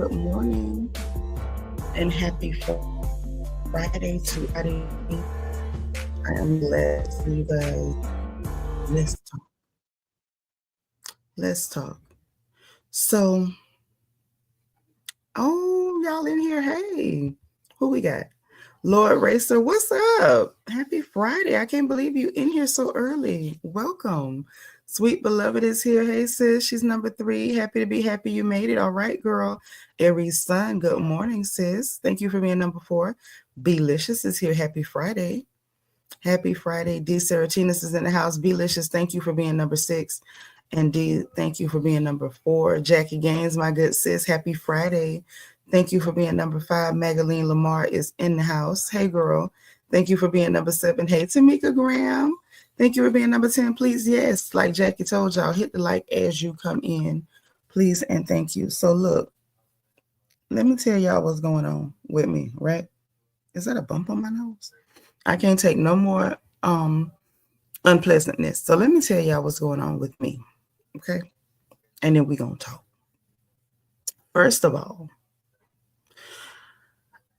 good morning, and happy Friday to everybody. I am glad to see you guys. Let's talk. Let's talk. So, y'all in here. Hey, who we got? Lord Racer, what's up? Happy Friday. I can't believe you in here so early. Welcome. Sweet Beloved is here. Hey, sis. She's number 3. Happy to be happy you made it. All right, girl. Aries Sun, good morning, sis. Thank you for being number 4. Belicious is here. Happy Friday. Happy Friday. D. Seratinus is in the house. Belicious, thank you for being number 6. And D, thank you for being number 4. Jackie Gaines, my good sis. Happy Friday. Thank you for being number 5. Magaline Lamar is in the house. Hey, girl. Thank you for being number 7. Hey, Tamika Graham. Thank you for being number 10. Please, yes, like Jackie told y'all, hit the like as you come in. Please and thank you. So, look, let me tell y'all what's going on with me, right? Is that a bump on my nose? I can't take no more unpleasantness. So let me tell y'all what's going on with me, okay? And then we're going to talk. First of all,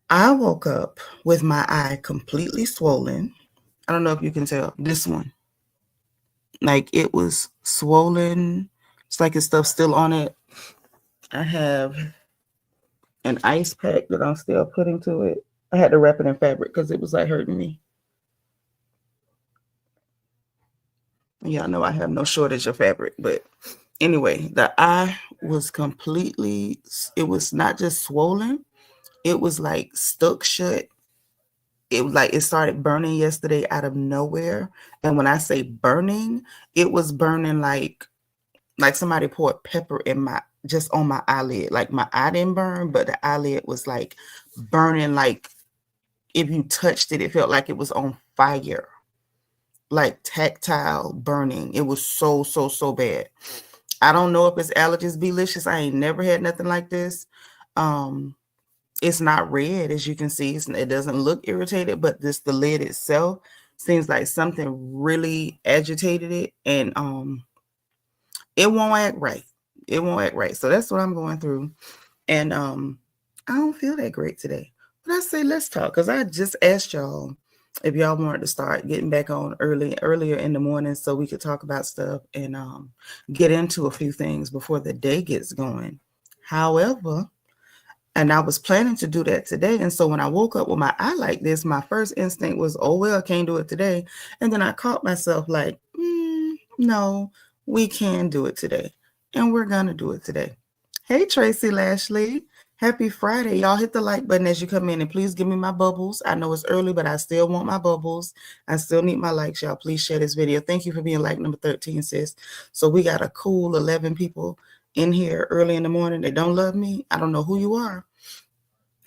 I woke up with my eye completely swollen. I don't know if you can tell. This one. Like, it was swollen. It's like it's stuff still on it. I have an ice pack that I'm still putting to it. I had to wrap it in fabric because it was like hurting me. Y'all know I have no shortage of fabric, but anyway, the eye was completely, it was not just swollen, it was like stuck shut. It was like it started burning yesterday out of nowhere. And when I say burning, it was burning like somebody poured pepper in just on my eyelid. Like my eye didn't burn, but the eyelid was like burning. Like if you touched it, it felt like it was on fire. Like tactile burning. It was so bad. I don't know if it's allergies. Belicious. I ain't never had nothing like this. It's not red, as you can see. It doesn't look irritated, but the lid itself seems like something really agitated it, and it won't act right. It won't act right. So that's what I'm going through, and I don't feel that great today. But I say let's talk, because I just asked y'all if y'all wanted to start getting back on earlier in the morning so we could talk about stuff and get into a few things before the day gets going. However, and I was planning to do that today. And so when I woke up with my eye like this, my first instinct was, oh, well, I can't do it today. And then I caught myself like, no, we can do it today. And we're going to do it today. Hey, Tracy Lashley. Happy Friday. Y'all hit the like button as you come in, and please give me my bubbles. I know it's early, but I still want my bubbles. I still need my likes, y'all. Please share this video. Thank you for being like number 13, sis. So we got a cool 11 people in here early in the morning that don't love me. I don't know who you are,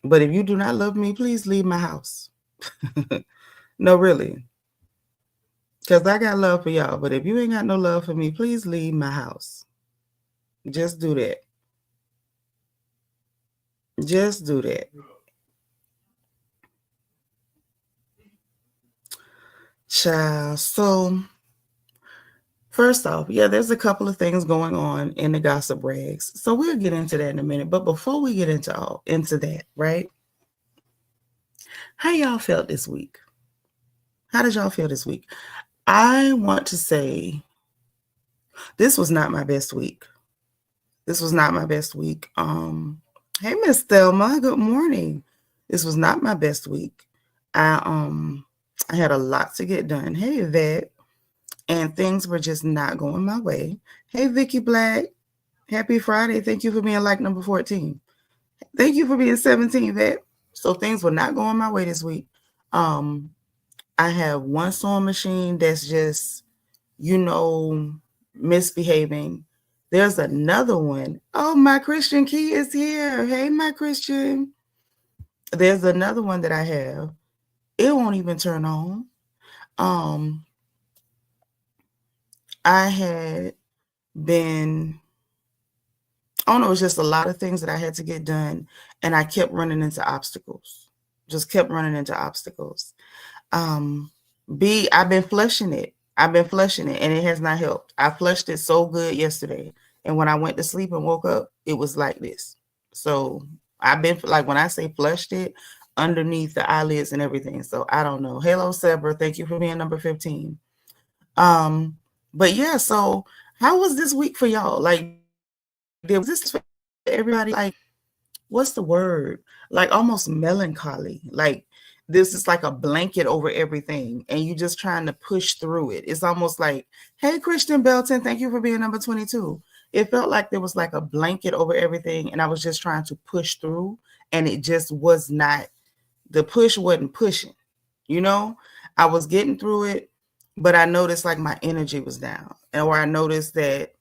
but if you do not love me, please leave my house. No, really. Because I got love for y'all, but if you ain't got no love for me, please leave my house. Just do that. Just do that. Child. So, first off, yeah, there's a couple of things going on in the gossip rags. So we'll get into that in a minute. But before we get into that, right? How y'all felt this week? How did y'all feel this week? I want to say this was not my best week. This was not my best week. Hey, Miss Thelma, good morning. This was not my best week. I had a lot to get done. Hey, Yvette. And things were just not going my way. Hey, Vicky Black. Happy Friday. Thank you for being like number 14. Thank you for being 17, Yvette. So things were not going my way this week. I have one sewing machine that's just, misbehaving. There's another one. Oh, my Christian Key is here. Hey, my Christian. There's another one that I have. It won't even turn on. I had been, it was just a lot of things that I had to get done, and I kept running into obstacles. Just kept running into obstacles. I've been flushing it. And it has not helped. I flushed it so good yesterday, and when I went to sleep and woke up, it was like this. So I've been, like, when I say flushed it, underneath the eyelids and everything. So I don't know. Hello, Sever. Thank you for being number 15. But yeah, so how was this week for y'all? Like, was this for everybody? Like, what's the word? Like, almost melancholy. Like, this is like a blanket over everything, and you just trying to push through it. It's almost like, hey, Christian Belton, thank you for being number 22. It felt like there was like a blanket over everything, and I was just trying to push through, and it just was not, the push wasn't pushing, you know? I was getting through it, but I noticed like my energy was down, or I noticed that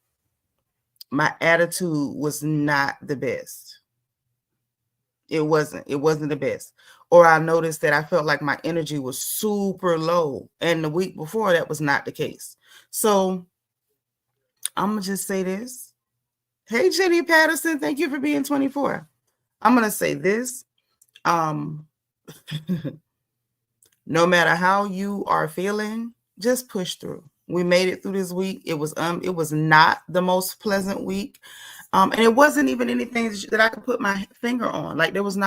my attitude was not the best. It wasn't the best. Or I noticed that I felt like my energy was super low, and the week before that was not the case. So I'm gonna just say this. Hey, Jenny Patterson, thank you for being 24. I'm gonna say this. No matter how you are feeling, just push through. We made it through this week. It was not the most pleasant week. And it wasn't even anything that I could put my finger on. Like, there was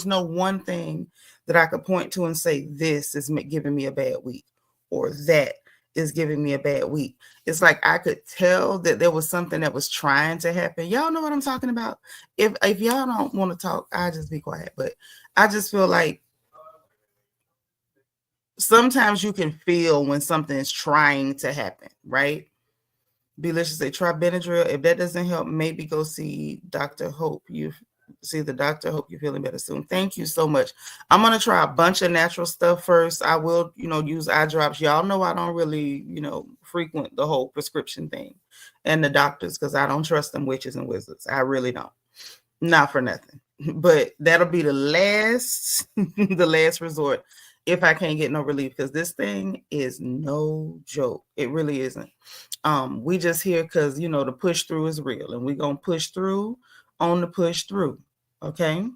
no one thing that I could point to and say, this is giving me a bad week, or that is giving me a bad week. It's like I could tell that there was something that was trying to happen. Y'all know what I'm talking about? If y'all don't want to talk, I'll just be quiet. But I just feel like sometimes you can feel when something is trying to happen, right? Delicious say, try Benadryl. If that doesn't help, maybe go see Dr. Hope. You see the doctor. Hope you're feeling better soon. Thank you so much. I'm going to try a bunch of natural stuff first. I will, use eye drops. Y'all know I don't really, frequent the whole prescription thing and the doctors, because I don't trust them witches and wizards. I really don't. Not for nothing. But that'll be the last resort if I can't get no relief, because this thing is no joke. It really isn't. We just here because, the push through is real, and we're going to push through on the push through. Okay.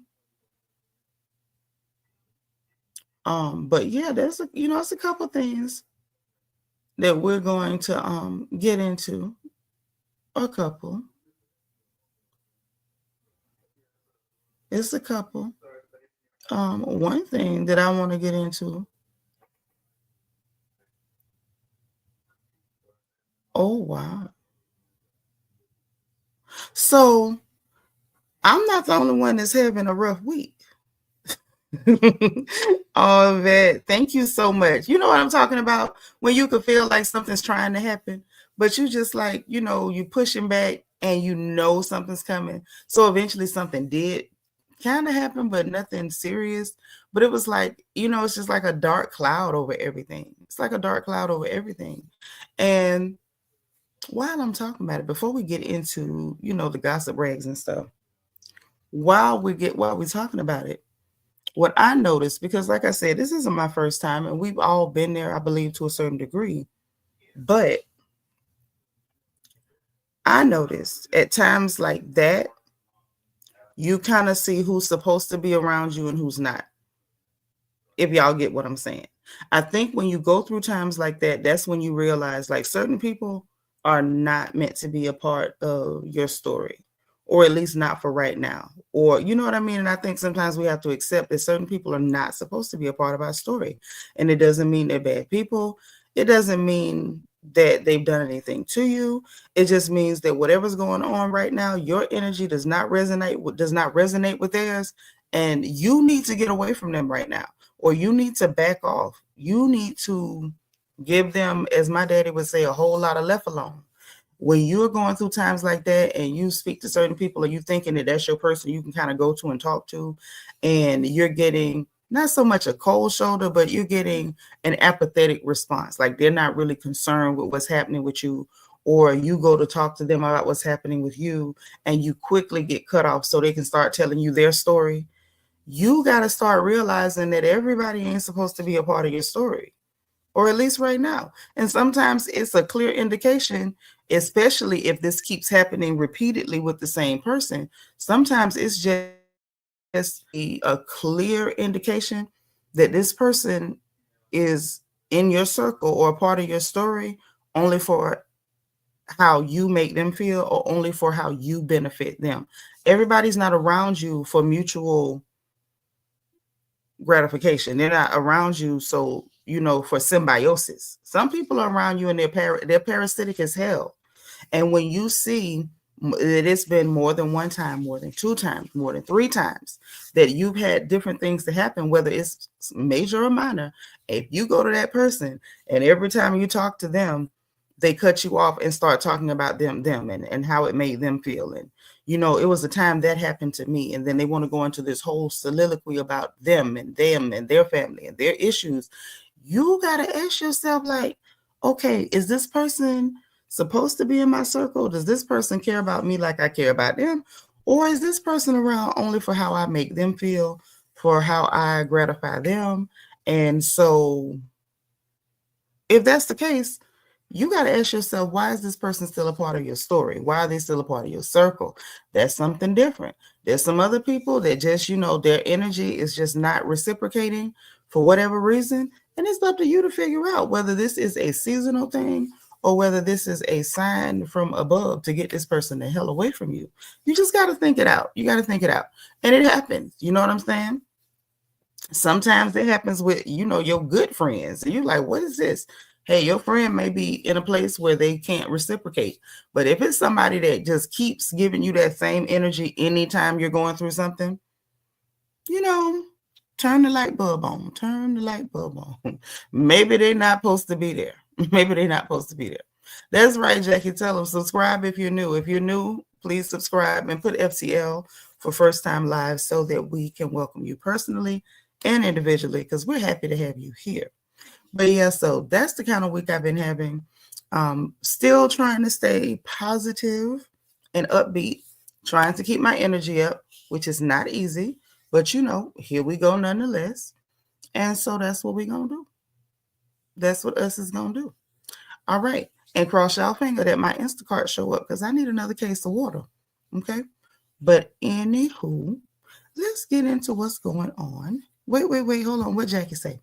But yeah, there's it's a couple things that we're going to get into. A couple. It's a couple. One thing that I want to get into. Oh, wow. So I'm not the only one that's having a rough week. Oh, that. Thank you so much. You know what I'm talking about? When you could feel like something's trying to happen, but you just like, you pushing back and something's coming. So eventually something did kind of happen, but nothing serious. But it was like, it's just like a dark cloud over everything. It's like a dark cloud over everything. And while I'm talking about it, before we get into, the gossip rags and stuff, while we're talking about it, what I noticed, because like I said, this isn't my first time, and we've all been there, I believe, to a certain degree. But I noticed at times like that, you kind of see who's supposed to be around you and who's not. If y'all get what I'm saying. I think when you go through times like that, that's when you realize like certain people are not meant to be a part of your story, or at least not for right now. Or, you know what I mean? And I think sometimes we have to accept that certain people are not supposed to be a part of our story. And it doesn't mean they're bad people. It doesn't mean that they've done anything to you. It just means that whatever's going on right now, your energy does not resonate with theirs. And you need to get away from them right now, or you need to back off. You need to give them, as my daddy would say, a whole lot of left alone. When you're going through times like that and you speak to certain people, or you thinking that that's your person you can kind of go to and talk to, and you're getting not so much a cold shoulder, but you're getting an apathetic response. Like they're not really concerned with what's happening with you, or you go to talk to them about what's happening with you and you quickly get cut off so they can start telling you their story. You got to start realizing that everybody ain't supposed to be a part of your story, or at least right now. And sometimes it's a clear indication, especially if this keeps happening repeatedly with the same person. Sometimes it's just a clear indication that this person is in your circle or a part of your story only for how you make them feel or only for how you benefit them. Everybody's not around you for mutual gratification. They're not around you so, for symbiosis. Some people are around you and they're parasitic as hell. And when you see that it's been more than one time, more than two times, more than three times that you've had different things to happen, whether it's major or minor, if you go to that person and every time you talk to them, they cut you off and start talking about them and how it made them feel. And, it was a time that happened to me. And then they want to go into this whole soliloquy about them and their family and their issues. You got to ask yourself, like, okay, is this person supposed to be in my circle? Does this person care about me like I care about them? Or is this person around only for how I make them feel, for how I gratify them? And so if that's the case, you got to ask yourself, why is this person still a part of your story? Why are they still a part of your circle? That's something different. There's some other people that just, their energy is just not reciprocating for whatever reason. And it's up to you to figure out whether this is a seasonal thing or whether this is a sign from above to get this person the hell away from you. You just got to think it out. You got to think it out. And it happens. You know what I'm saying? Sometimes it happens with, your good friends. And you're like, what is this? Hey, your friend may be in a place where they can't reciprocate. But if it's somebody that just keeps giving you that same energy anytime you're going through something, turn the light bulb on. Turn the light bulb on. Maybe they're not supposed to be there. Maybe they're not supposed to be there. That's right, Jackie. Tell them, subscribe if you're new. If you're new, please subscribe and put FCL for first time live so that we can welcome you personally and individually, because we're happy to have you here. But yeah, so that's the kind of week I've been having. Still trying to stay positive and upbeat, trying to keep my energy up, which is not easy, but here we go nonetheless. And so that's what we're going to do. That's what us is going to do. All right. And cross y'all finger that my Instacart show up, because I need another case of water. Okay. But anywho, let's get into what's going on. Wait, hold on. What Jackie say?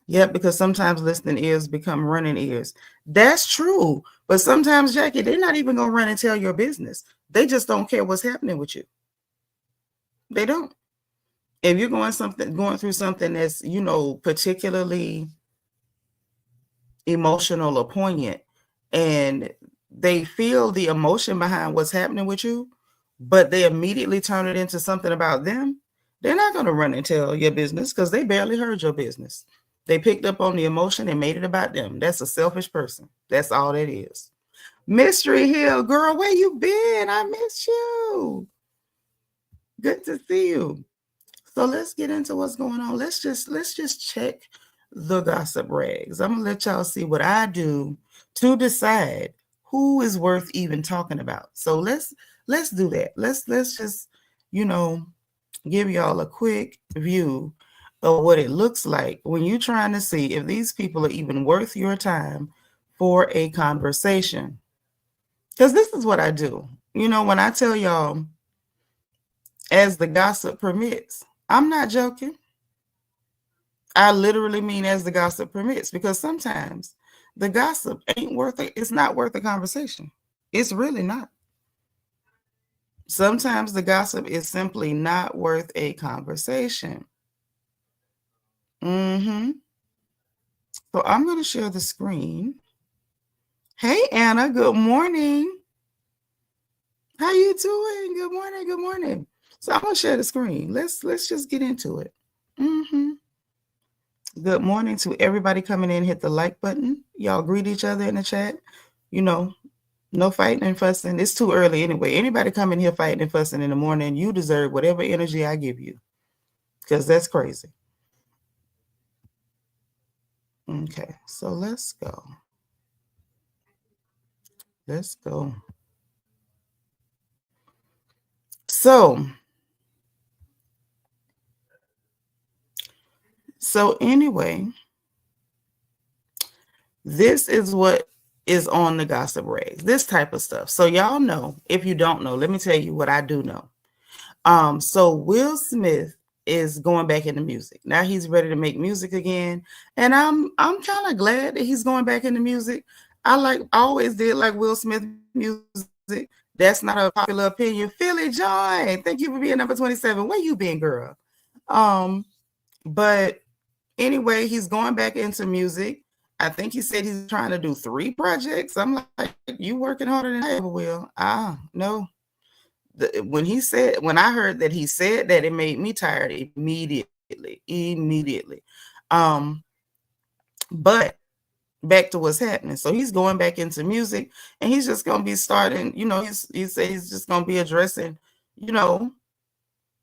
Yep, because sometimes listening ears become running ears. That's true. But sometimes, Jackie, they're not even going to run and tell your business. They just don't care what's happening with you. They don't. If you're going through something that's, particularly emotional or poignant, and they feel the emotion behind what's happening with you, but they immediately turn it into something about them, they're not going to run and tell your business because they barely heard your business. They picked up on the emotion and made it about them. That's a selfish person. That's all that is. Mystery Hill, girl, where you been? I miss you. Good to see you. So let's get into what's going on. Let's just check the gossip rags. I'm gonna let y'all see what I do to decide who is worth even talking about. So let's do that. Let's just give y'all a quick view of what it looks like when you're trying to see if these people are even worth your time for a conversation. Because this is what I do. When I tell y'all, as the gossip permits, I'm not joking. I literally mean as the gossip permits, because sometimes the gossip ain't worth it. It's not worth a conversation. It's really not. Sometimes the gossip is simply not worth a conversation. So I'm going to share the screen. Hey, Anna, good morning. How you doing? Good morning. Good morning. So I'm going to share the screen. Let's just get into it. Good morning to everybody coming in. Hit the like button. Y'all greet each other in the chat. No fighting and fussing. It's too early anyway. Anybody come in here fighting and fussing in the morning, you deserve whatever energy I give you, because that's crazy. Okay, so let's go. Let's go. So anyway, this is what is on the gossip rags, this type of stuff. So y'all know, if you don't know, let me tell you what I do know. So Will Smith is going back into music. Now he's ready to make music again. And I'm kind of glad that he's going back into music. I always did like Will Smith music. That's not a popular opinion. Philly Joy, thank you for being number 27. Where you been, girl? But anyway, he's going back into music. I think he said he's trying to do 3 projects. I'm like, you working harder than I ever will. No. When I heard that he said that, it made me tired immediately. But back to what's happening. So he's going back into music, and he's just going to be starting, he said he's just going to be addressing,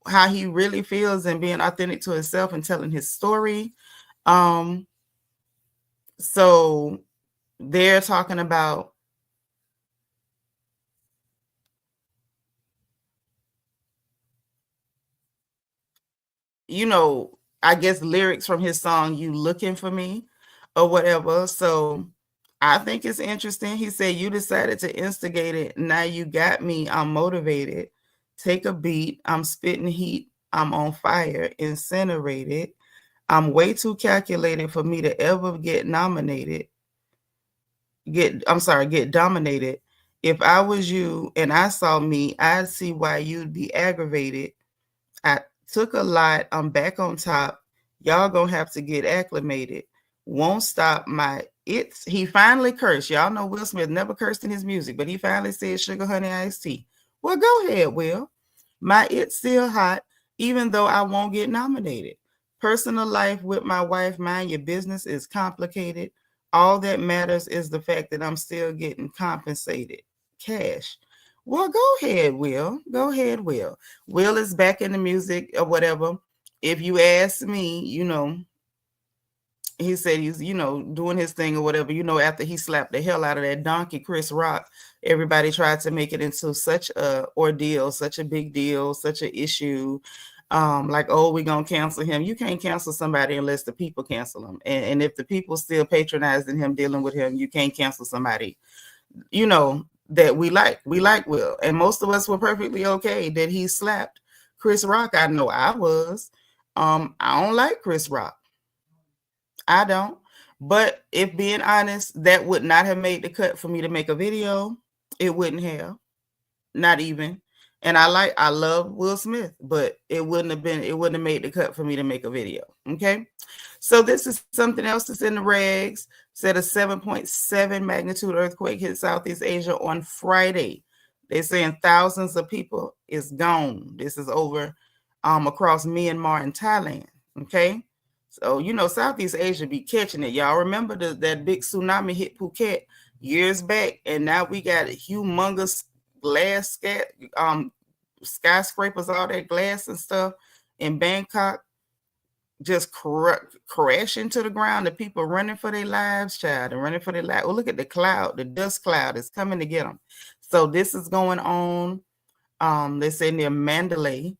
how he really feels and being authentic to himself and telling his story. So they're talking about, I guess lyrics from his song, You Looking For Me or whatever. So I think it's interesting. He said, you decided to instigate it. Now you got me. I'm motivated. Take a beat. I'm spitting heat. I'm on fire. Incinerated. I'm way too calculated for me to ever get nominated. Get dominated. If I was you and I saw me, I'd see why you'd be aggravated. I took a lot. I'm back on top. Y'all gonna have to get acclimated. Won't stop my it's. He finally cursed. Y'all know Will Smith never cursed in his music, but he finally said sugar, honey, iced tea. Well, go ahead, Will. My it's still hot, even though I won't get nominated. Personal life with my wife, mind your business, is complicated. All that matters is the fact that I'm still getting compensated. Cash. Well, go ahead, Will. Go ahead, Will. Will is back in the music or whatever. If you ask me, he said he's, doing his thing or whatever, after he slapped the hell out of that donkey, Chris Rock, everybody tried to make it into such a ordeal, such a big deal, such an issue. Like, oh, we're going to cancel him. You can't cancel somebody unless the people cancel him. And if the people still patronizing him, dealing with him, you can't cancel somebody, that we like Will. And most of us were perfectly okay that he slapped Chris Rock. I know I was. I don't like Chris Rock. I don't. But if being honest, that would not have made the cut for me to make a video. It wouldn't have. Not even. And I love Will Smith, but it wouldn't have made the cut for me to make a video. Okay. So this is something else that's in the rags. Said a 7.7 magnitude earthquake hit Southeast Asia on Friday. They're saying thousands of people is gone. This is over across Myanmar and Thailand. Okay. So, Southeast Asia be catching it. Y'all remember that big tsunami hit Phuket years back, and now we got a humongous glass skyscrapers, all that glass and stuff in Bangkok just crashing to the ground. The people running for their lives, child, and running for their lives. Oh, look at the cloud. The dust cloud is coming to get them. So this is going on. They say near Mandalay.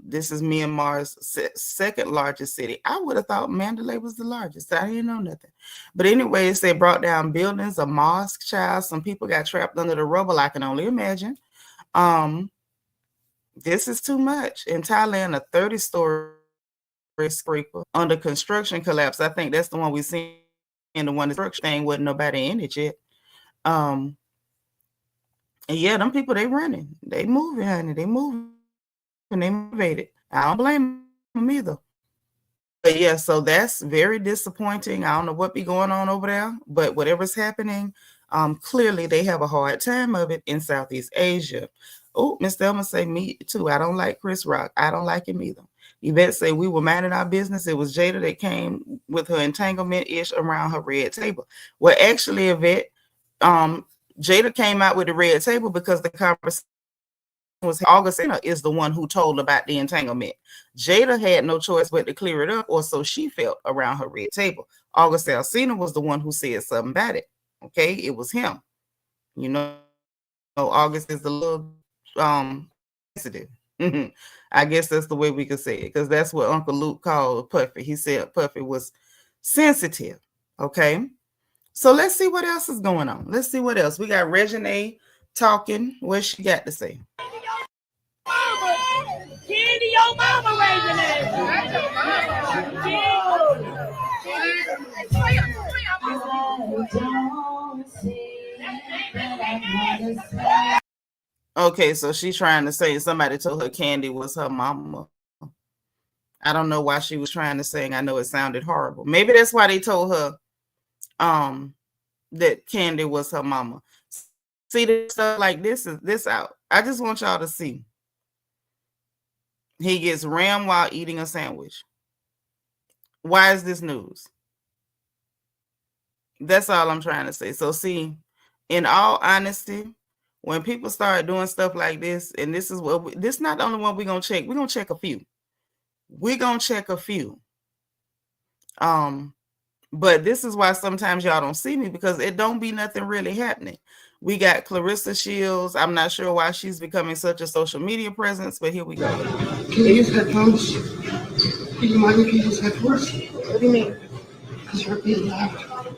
This is Myanmar's second largest city. I would have thought Mandalay was the largest. I didn't know nothing. But anyways, they brought down buildings, a mosque, child. Some people got trapped under the rubble. I can only imagine. This is too much. In Thailand, a 30-story skyscraper under construction collapse. I think that's the one we seen. And the one that thing wasn't nobody in it yet. And yeah, them people, they running. They moving, honey. They moving. And they motivated. I don't blame them either. But yeah, so that's very disappointing. I don't know what be going on over there, but whatever's happening, clearly they have a hard time of it in Southeast Asia. Oh, Miss Thelma say me too. I don't like Chris Rock. I don't like him either. Yvette say we were minding our business. It was Jada that came with her entanglement-ish around her red table. Well, actually, Yvette, Jada came out with the red table because the conversation was Augustina is the one who told about the entanglement. Jada had no choice but to clear it up, or so she felt around her red table. Augustina was the one who said something about it. Okay, it was him. August is a little sensitive. I guess that's the way we could say it, because that's what Uncle Luke called Puffy. He said Puffy was sensitive. Okay, so let's see what else is going on. Let's see what else we got. Reginae talking. What she got to say? Kandi, your mama raising it. Okay, so she's trying to say somebody told her Kandi was her mama. I don't know why she was trying to sing. I know it sounded horrible. Maybe that's why they told her that Kandi was her mama. See, this stuff like this is this out. I just want y'all to see. He gets rammed while eating a sandwich. Why is this news? That's all I'm trying to say. So see, in all honesty, when people start doing stuff like this, and this is what this is not the only one we're gonna check. We're gonna check a few. We're gonna check a few. But this is why sometimes y'all don't see me, because it don't be nothing really happening. We got Claressa Shields. I'm not sure why she's becoming such a social media presence, but here we go. Can you use headphones? Do you mind if you use headphones? What do you mean? Because you're being loud.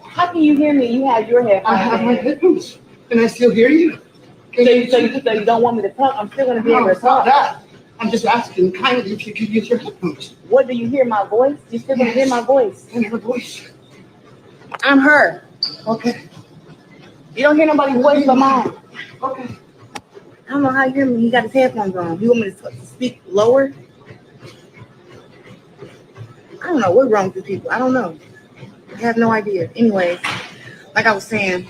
How can you hear me? You have your headphones. I have my headphones, and I still hear you. So you don't want me to talk? I'm still going to be able to it's not talk. that. I'm just asking kindly if you could use your headphones. What, do you hear my voice? You still going to hear my voice? And her voice. I'm her. Okay. You don't hear nobody's voice but mine. Okay. I don't know how you hear me. He got his headphones on. You want me to speak lower? I don't know. What's wrong with you people? I don't know. I have no idea. Anyways, like I was saying,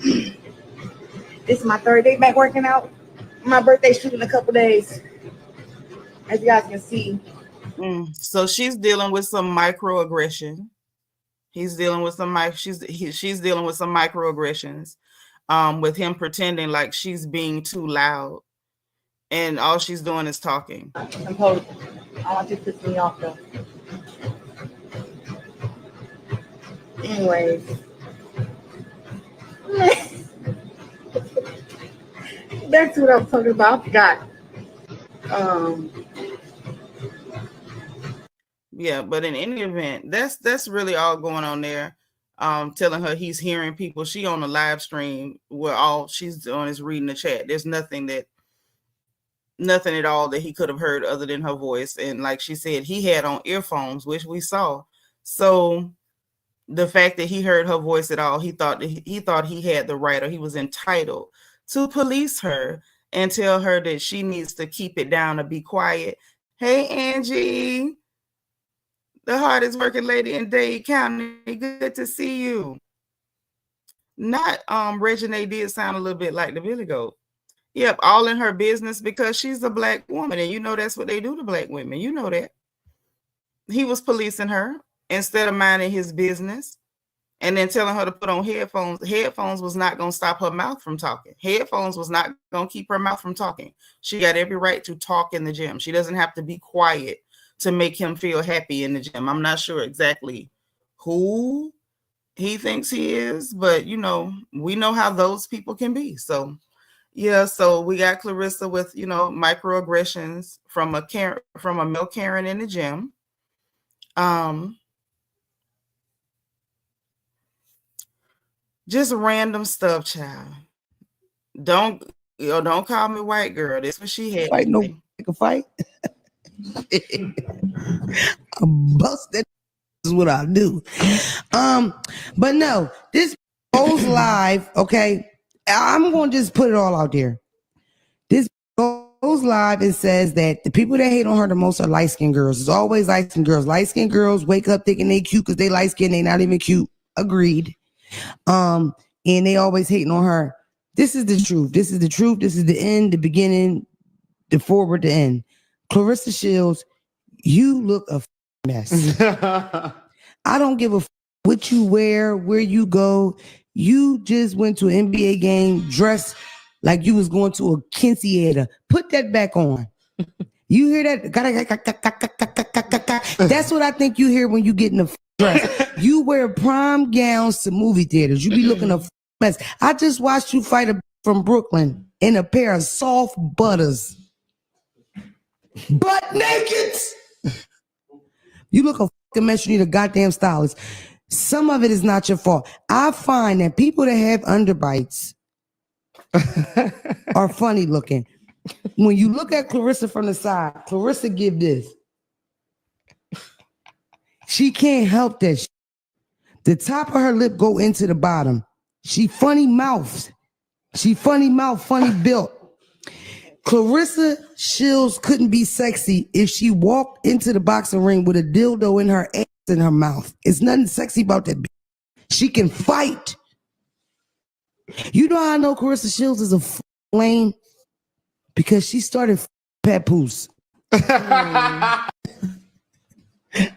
this is my third day back working out. My birthday shoot in a couple days. As you guys can see. So she's dealing with some microaggression. He's dealing with some she's dealing with some microaggressions. With him pretending like she's being too loud, and all she's doing is talking. I'm told. I want you to piss me off though. Anyways. That's what I'm talking about. I forgot. Yeah, but in any event, that's really all going on there. Telling her he's hearing people. She on a live stream where all she's doing is reading the chat. There's nothing at all that he could have heard other than her voice. And like she said, he had on earphones, which we saw. So the fact that he heard her voice at all, he thought he had the right, or he was entitled to police her and tell her that she needs to keep it down or be quiet. Hey, Angie, the hardest working lady in Dade County. Good to see you. Not Regine did sound a little bit like the Billy Goat. Yep, all in her business because she's a black woman, and you know that's what they do to black women. You know that. He was policing her instead of minding his business, and then telling her to put on headphones. Headphones was not going to stop her mouth from talking. Headphones was not going to keep her mouth from talking. She got every right to talk in the gym. She doesn't have to be quiet to make him feel happy in the gym. I'm not sure exactly who he thinks he is, but you know, we know how those people can be. So yeah, so we got Claressa with, you know, microaggressions from a male Karen in the gym. Just random stuff, child. Don't call me white girl. That's what she had. Fight, no pick a fight. I bust that is what I do. But no, this goes live. Okay, I'm gonna just put it all out there. This goes live. It says that the people that hate on her the most are light-skinned girls. It's always light-skinned girls. Light-skinned girls wake up thinking they cute because they light-skinned. They not even cute. Agreed. And they always hating on her. This is the truth. This is the truth. This is the end, the beginning, the forward, the end. Claressa Shields, you look a mess. I don't give a what you wear, where you go. You just went to an NBA game dressed like you was going to a quinceañera. Put that back on. You hear that? That's what I think you hear when you get in a dress. You wear prom gowns to movie theaters. You be looking a mess. I just watched you fight a from Brooklyn in a pair of soft butters. Butt naked. You look a fucking mess. You need a goddamn stylist. Some of it is not your fault. I find that people that have underbites are funny looking. When you look at Claressa from the side, Claressa give this. She can't help that. The top of her lip go into the bottom. She funny mouths. She funny mouth, funny built. Claressa Shields couldn't be sexy if she walked into the boxing ring with a dildo in her ass in her mouth. It's nothing sexy about that. She can fight. You know how I know Claressa Shields is a flame? Because she started Papoose. I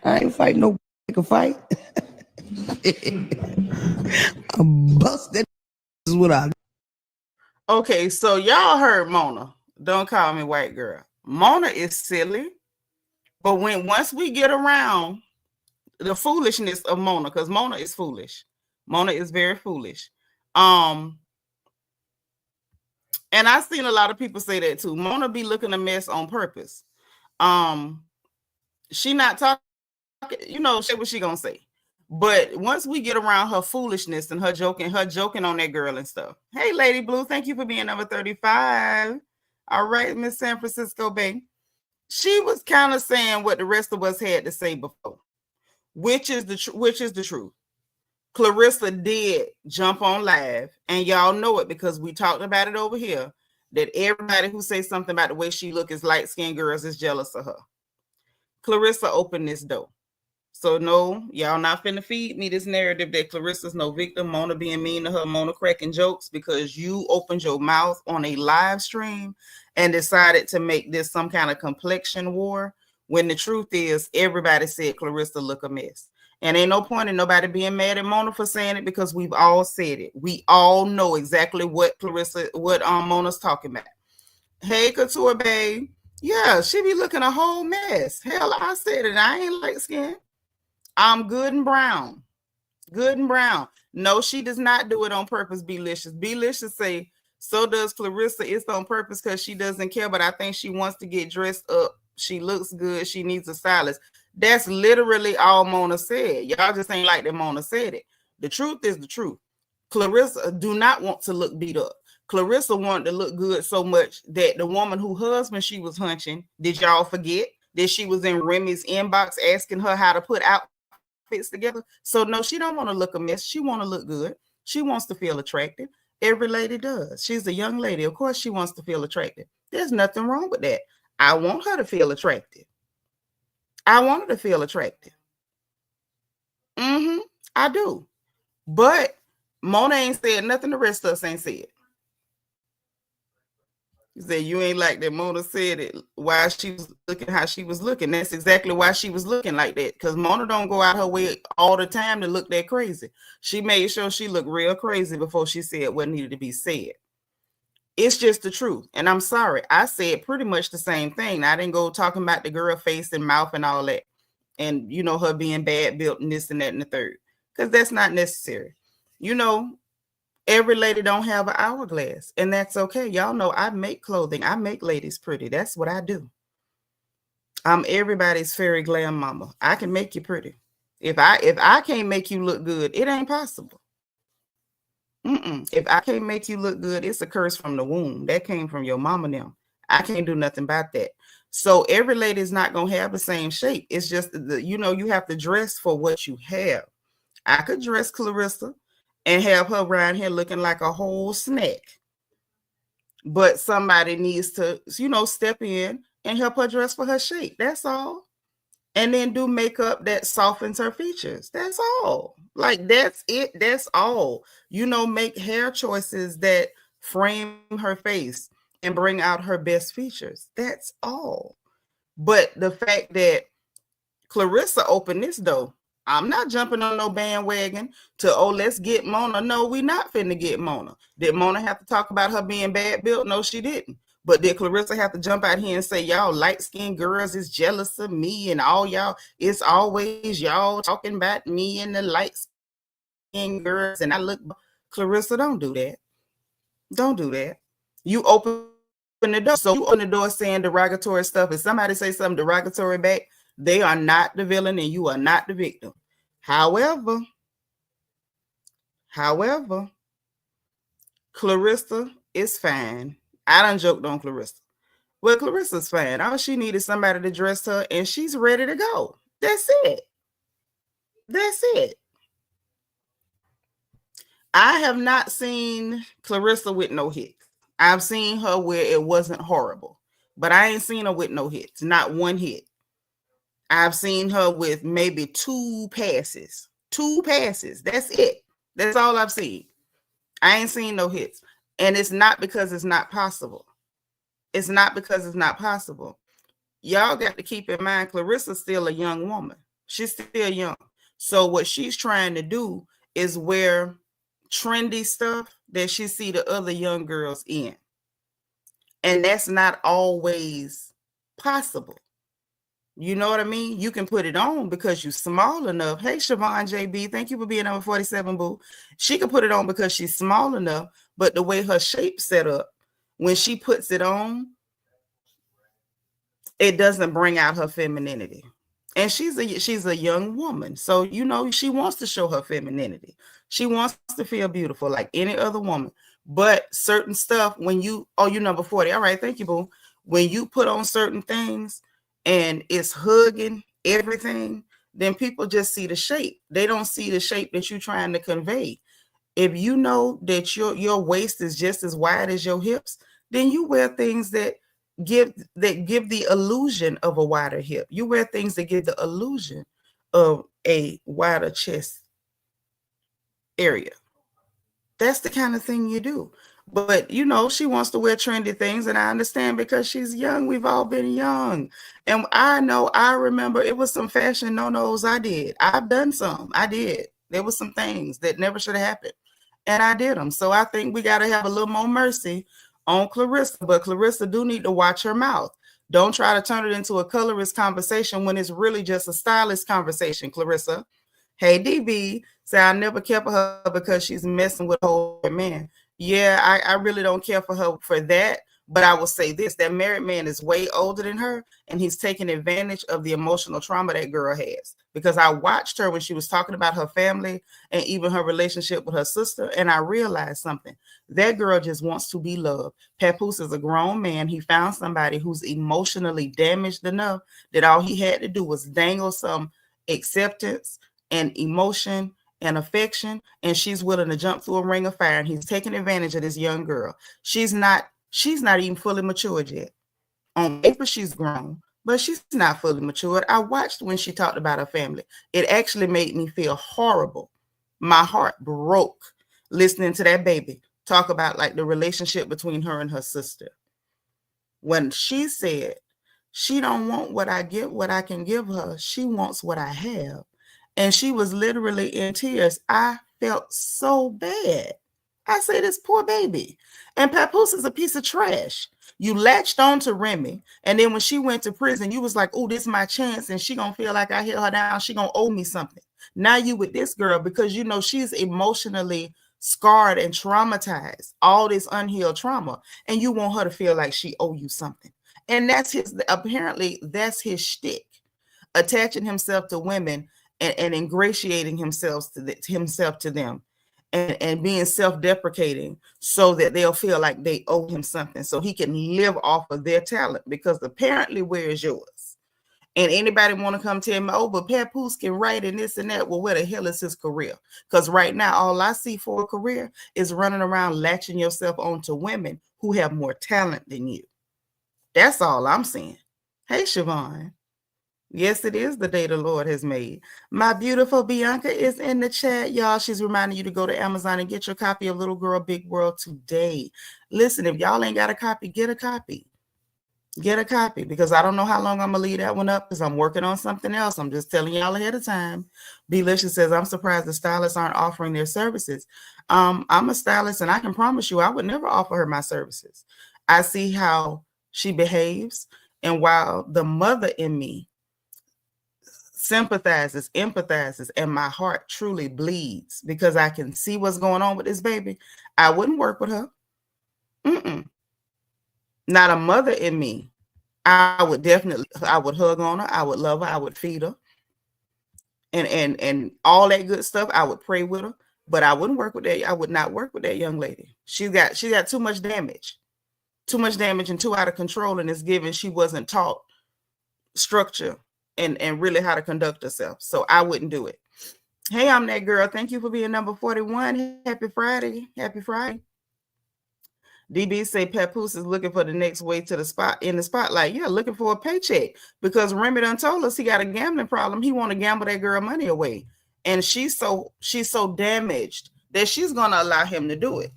ain't fighting no can fight. I bust that is what I do. Okay, so y'all heard Mona. Don't call me white girl. Mona is silly, but once we get around the foolishness of Mona, because Mona is foolish. Mona is very foolish. And I've seen a lot of people say that too. Mona be looking a mess on purpose. She not talking, say what she gonna say. But once we get around her foolishness and her joking on that girl and stuff. Hey, Lady Blue, thank you for being number 35. All right, Miss San Francisco Bay. She was kind of saying what the rest of us had to say before, which is the truth. Claressa did jump on live, and y'all know it because we talked about it over here, that everybody who says something about the way she look as light-skinned girls is jealous of her. Claressa opened this door. So no, y'all not finna feed me this narrative that Claressa's no victim, Mona being mean to her, Mona cracking jokes because you opened your mouth on a live stream and decided to make this some kind of complexion war, when the truth is everybody said Claressa look a mess. And ain't no point in nobody being mad at Mona for saying it because we've all said it. We all know exactly what Mona's talking about. Hey, Couture babe. Yeah, she be looking a whole mess. Hell, I said it. I ain't light skin. I'm good and brown. Good and brown. No, she does not do it on purpose, Belicious. Belicious say, so does Claressa. It's on purpose because she doesn't care, but I think she wants to get dressed up. She looks good. She needs a stylist. That's literally all Mona said. Y'all just ain't like that Mona said it. The truth is the truth. Claressa do not want to look beat up. Claressa wanted to look good so much that the woman whose husband she was hunching, did y'all forget that she was in Remy's inbox asking her how to put outfits together? So no, she don't want to look a mess. She want to look good. She wants to feel attractive. Every lady does. She's a young lady. Of course she wants to feel attractive. There's nothing wrong with that. I want her to feel attractive. I want her to feel attractive. I do. But Mona ain't said nothing the rest of us ain't said. You said you ain't like that Mona said it, why she was looking how she was looking. That's exactly why she was looking like that. Because Mona don't go out her way all the time to look that crazy. She made sure she looked real crazy before she said what needed to be said. It's just the truth. And I'm sorry. I said pretty much the same thing. I didn't go talking about the girl face and mouth and all that. And, her being bad built and this and that and the third. Because that's not necessary. Every lady don't have an hourglass, and that's okay. Y'all know I make clothing. I make ladies pretty. That's what I do. I'm everybody's fairy glam mama. I can make you pretty. If I can't make you look good, it ain't possible. If I can't make you look good, it's a curse from the womb. That came from your mama now. I can't do nothing about that. So every lady is not going to have the same shape. It's just, you have to dress for what you have. I could dress Claressa and have her around here looking like a whole snack. But somebody needs to, step in and help her dress for her shape. That's all. And then do makeup that softens her features. That's all. Like, that's it. That's all. Make hair choices that frame her face and bring out her best features. That's all. But the fact that Claressa opened this door, I'm not jumping on no bandwagon to, let's get Mona. No, we not finna get Mona. Did Mona have to talk about her being bad built? No, she didn't. But did Claressa have to jump out here and say, y'all light-skinned girls is jealous of me and all y'all, it's always y'all talking about me and the light-skinned girls and I look, Claressa, don't do that. Don't do that. You open the door. So you open the door saying derogatory stuff. If somebody say something derogatory back, they are not the villain and you are not the victim. However, Claressa is fine. I done joked on Claressa. Well, Claressa's fine. All she needed somebody to dress her and she's ready to go. That's it. That's it. I have not seen Claressa with no hits. I've seen her where it wasn't horrible, but I ain't seen her with no hits, not one hit. I've seen her with maybe two passes. Two passes. That's it. That's all I've seen. I ain't seen no hits. And it's not because it's not possible. It's not because it's not possible. Y'all got to keep in mind, Claressa's still a young woman. She's still young. So what she's trying to do is wear trendy stuff that she see the other young girls in. And that's not always possible. You know what I mean? You can put it on because you're small enough. Hey, Siobhan JB, thank you for being number 47, boo. She can put it on because she's small enough, but the way her shape's set up, when she puts it on, it doesn't bring out her femininity. And she's a young woman. So, you know, she wants to show her femininity. She wants to feel beautiful like any other woman. But certain stuff, when you, oh, you number 40. All right, thank you, boo. When you put on certain things and it's hugging everything, then people just see the shape. They don't see the shape that you're trying to convey. If you know that your waist is just as wide as your hips, then you wear things that give the illusion of a wider hip. You wear things that give the illusion of a wider chest area. That's the kind of thing you do. But, you know, she wants to wear trendy things, and I understand because she's young. We've all been young. And I remember it was some fashion no-nos I did. I've done some. I did. There was some things that never should have happened, and I did them. So I think we got to have a little more mercy on Claressa. But Claressa do need to watch her mouth. Don't try to turn it into a colorist conversation when it's really just a stylist conversation, Claressa. Hey, DB, say I never care for her because she's messing with a whole man. Yeah, I really don't care for her for that. But I will say this, that married man is way older than her, and he's taking advantage of the emotional trauma that girl has. Because I watched her when she was talking about her family and even her relationship with her sister, and I realized something. That girl just wants to be loved. Papoose is a grown man. He found somebody who's emotionally damaged enough that all he had to do was dangle some acceptance and emotion and affection, and she's willing to jump through a ring of fire, and he's taking advantage of this young girl. She's not even fully matured yet. On paper, she's grown, but she's not fully matured. I watched when she talked about her family. It actually made me feel horrible. My heart broke listening to that baby talk about like the relationship between her and her sister. When she said she don't want what I can give her, she wants what I have. And she was literally in tears. I felt so bad. I say, this poor baby. And Papoose is a piece of trash. You latched on to Remy, and then when she went to prison, you was like, oh, this is my chance, and she gonna feel like I held her down. She gonna owe me something. Now you with this girl because you know she's emotionally scarred and traumatized, all this unhealed trauma, and you want her to feel like she owe you something. And that's apparently that's his shtick, attaching himself to women and ingratiating himself to them. And being self-deprecating so that they'll feel like they owe him something so he can live off of their talent, because apparently where is yours? And anybody want to come tell me, oh, but Papoose can write and this and that. Well, where the hell is his career? Because right now, all I see for a career is running around latching yourself onto women who have more talent than you. That's all I'm seeing. Hey, Siobhan. Yes, it is the day the Lord has made. My beautiful Bianca is in the chat, y'all. She's reminding you to go to Amazon and get your copy of Little Girl, Big World today. Listen, if y'all ain't got a copy, get a copy. Get a copy, because I don't know how long I'm going to leave that one up because I'm working on something else. I'm just telling y'all ahead of time. Belicious says, I'm surprised the stylists aren't offering their services. I'm a stylist, and I can promise you I would never offer her my services. I see how she behaves, and while the mother in me sympathizes, empathizes, and my heart truly bleeds because I can see what's going on with this baby, I wouldn't work with her. Not a mother in me. I would hug on her. I would love her. I would feed her. And all that good stuff. I would pray with her, but I wouldn't work with that. I would not work with that young lady. She got too much damage and too out of control. And it's given she wasn't taught structure and really how to conduct herself. So I wouldn't do it. Hey, I'm that girl. Thank you for being number 41. Happy Friday. Happy Friday. DB say Papoose is looking for the next way to the spot in the spotlight. Yeah, looking for a paycheck because Remy done told us he got a gambling problem. He want to gamble that girl money away, and she's so damaged that she's gonna allow him to do it.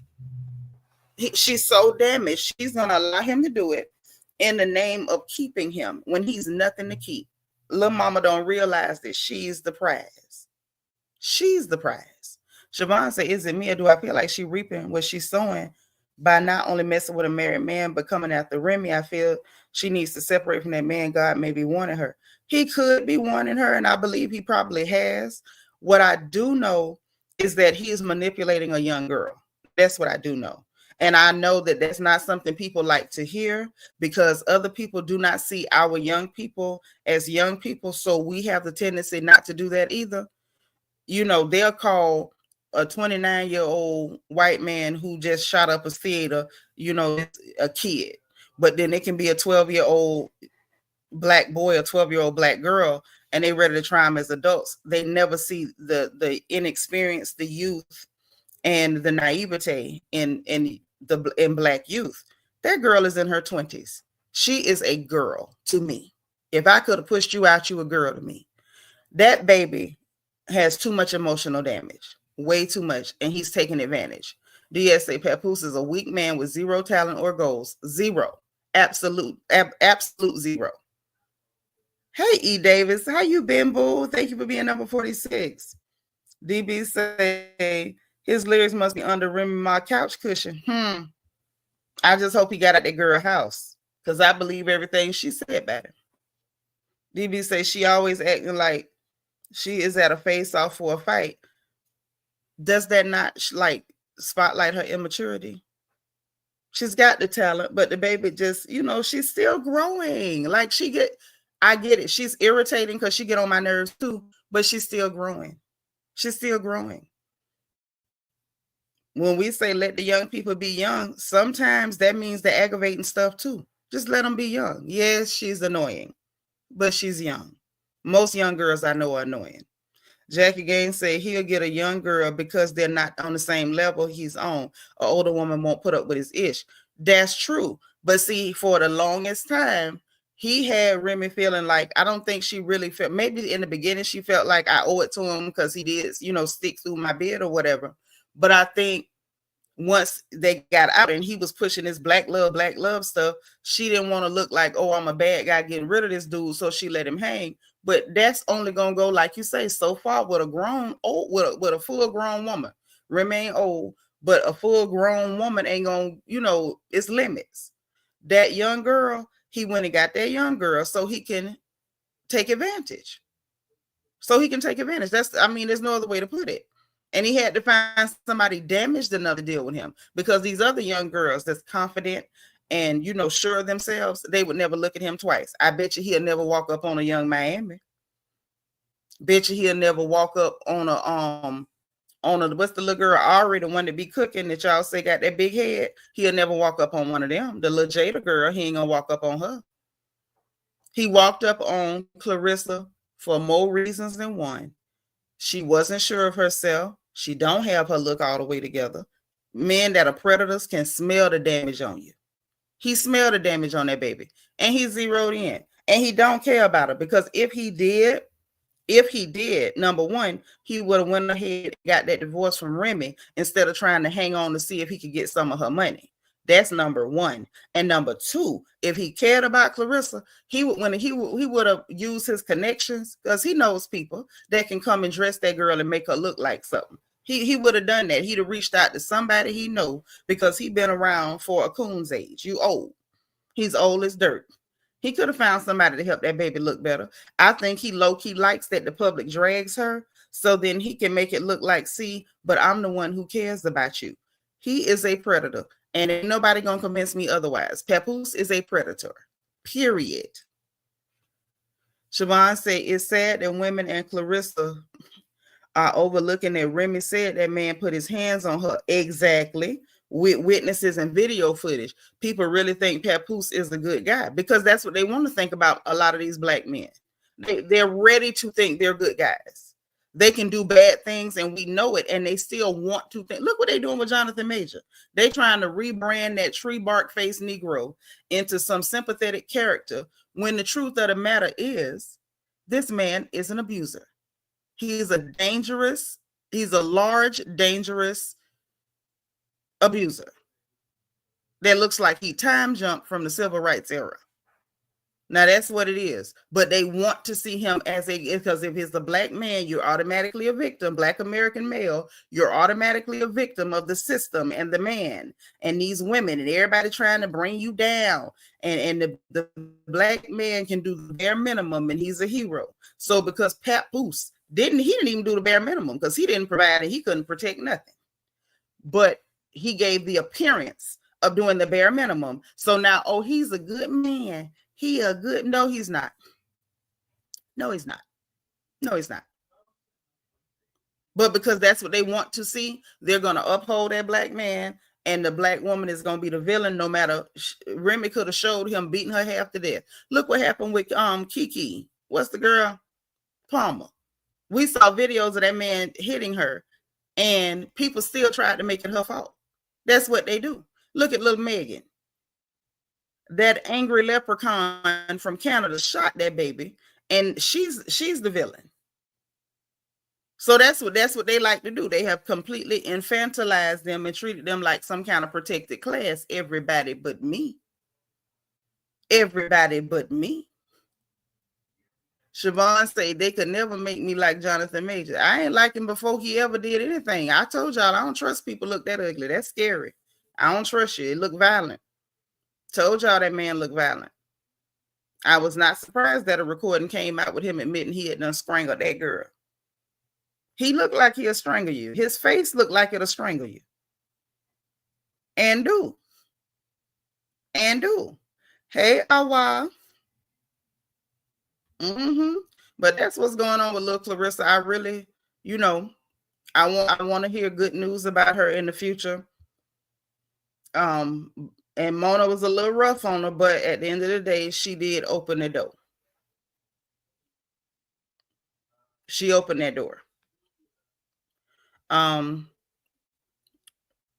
She's so damaged she's gonna allow him to do it in the name of keeping him when he's nothing to keep. Little mama don't realize that she's the prize. She's the prize. Siobhan said, "Is it me or do I feel like she reaping what she's sowing?" By not only messing with a married man, but coming after Remy, I feel she needs to separate from that man God may be wanting her. He could be wanting her, and I believe he probably has. What I do know is that he is manipulating a young girl. That's what I do know. And I know that that's not something people like to hear because other people do not see our young people as young people. So we have the tendency not to do that either. You know, they'll call a 29-year-old white man who just shot up a theater, you know, a kid. But then it can be a 12-year-old black boy or 12-year-old black girl, and they're ready to try them as adults. They never see the inexperience, the youth, and the naivete in black youth. That girl is in her 20s. She is a girl to me. If I could have pushed you out, you a girl to me. That baby has too much emotional damage, way too much, and he's taking advantage. DS say Papoose is a weak man with zero talent or goals. Zero. Absolute zero. Hey, E. Davis, how you been, boo? Thank you for being number 46. DB say his lyrics must be under Remy Ma couch cushion. I just hope he got at that girl house because I believe everything she said about him. DB say she always acting like she is at a face-off for a fight. Does that not like spotlight her immaturity? She's got the talent, but the baby just, you know, she's still growing. Like I get it. She's irritating because she get on my nerves too, but she's still growing. She's still growing. When we say let the young people be young, sometimes that means the aggravating stuff too. Just let them be young. Yes, she's annoying, but she's young. Most young girls I know are annoying. Jackie Gaines said he'll get a young girl because they're not on the same level he's on. An older woman won't put up with his ish. That's true. But see, for the longest time, he had Remy feeling like, I don't think she really felt, maybe in the beginning she felt like I owe it to him because he did, you know, stick through my bed or whatever. But I think once they got out and he was pushing this black love stuff, she didn't want to look like, oh, I'm a bad guy getting rid of this dude. So she let him hang. But that's only gonna go, like you say, so far with a full grown woman. Remain old, but a full grown woman ain't gonna, you know, it's limits. That young girl, he went and got that young girl so he can take advantage. That's, I mean, there's no other way to put it. And he had to find somebody damaged enough to deal with him because these other young girls that's confident and, you know, sure of themselves, they would never look at him twice. I bet you he'll never walk up on a young Miami. Bet you he'll never walk up on a what's the little girl Ari, the one that be cooking that y'all say got that big head. He'll never walk up on one of them. The little Jada girl, he ain't gonna walk up on her. He walked up on Claressa for more reasons than one. She wasn't sure of herself. She don't have her look all the way together. Men that are predators can smell the damage on you. He smelled the damage on that baby and he zeroed in and he don't care about her because if he did, number one, he would have went ahead and got that divorce from Remy instead of trying to hang on to see if he could get some of her money. That's number one. And number two, if he cared about Claressa, he would have used his connections because he knows people that can come and dress that girl and make her look like something. He would have done that. He'd have reached out to somebody he know because he been around for a coon's age. You old. He's old as dirt. He could have found somebody to help that baby look better. I think he low-key likes that the public drags her so then he can make it look like, see, but I'm the one who cares about you. He is a predator. And ain't nobody gonna convince me otherwise. Papoose is a predator. Period. Siobhan said it's sad that women and Claressa are overlooking that Remy said that man put his hands on her. Exactly. With witnesses and video footage. People really think Papoose is a good guy because that's what they want to think about a lot of these black men. They're ready to think they're good guys. They can do bad things and we know it, and they still want to think. Look what they're doing with Jonathan Major. They trying to rebrand that tree bark face Negro into some sympathetic character when the truth of the matter is this man is an abuser. He's a large, dangerous abuser that looks like he time jumped from the civil rights era. Now that's what it is. But they want to see him as because if he's a black man, you're automatically a victim. Black American male, you're automatically a victim of the system and the man and these women and everybody trying to bring you down. And the black man can do the bare minimum and he's a hero. So because Papoose didn't even do the bare minimum because he didn't provide and he couldn't protect nothing. But he gave the appearance of doing the bare minimum. So now, oh, he's a good man. No, he's not. No, he's not. No, he's not. But because that's what they want to see, they're going to uphold that black man, and the black woman is going to be the villain no matter. Remy could have showed him beating her half to death. Look what happened with Kiki. What's the girl? Palmer. We saw videos of that man hitting her, and people still tried to make it her fault. That's what they do. Look at little Megan. That angry leprechaun from Canada shot that baby, and she's the villain. So that's what they like to do. They have completely infantilized them and treated them like some kind of protected class. Everybody but me. Everybody but me. Siobhan said they could never make me like Jonathan Major. I ain't like him before he ever did anything. I told y'all I don't trust people look that ugly. That's scary. I don't trust you. It look violent. Told y'all that man looked violent. I was not surprised that a recording came out with him admitting he had done strangled that girl. He looked like he'll strangle you. His face looked like it'll strangle you. And do. Hey, Awa. But that's what's going on with little Claressa. I really, I want to hear good news about her in the future. And Mona was a little rough on her, but at the end of the day, she did open the door. She opened that door.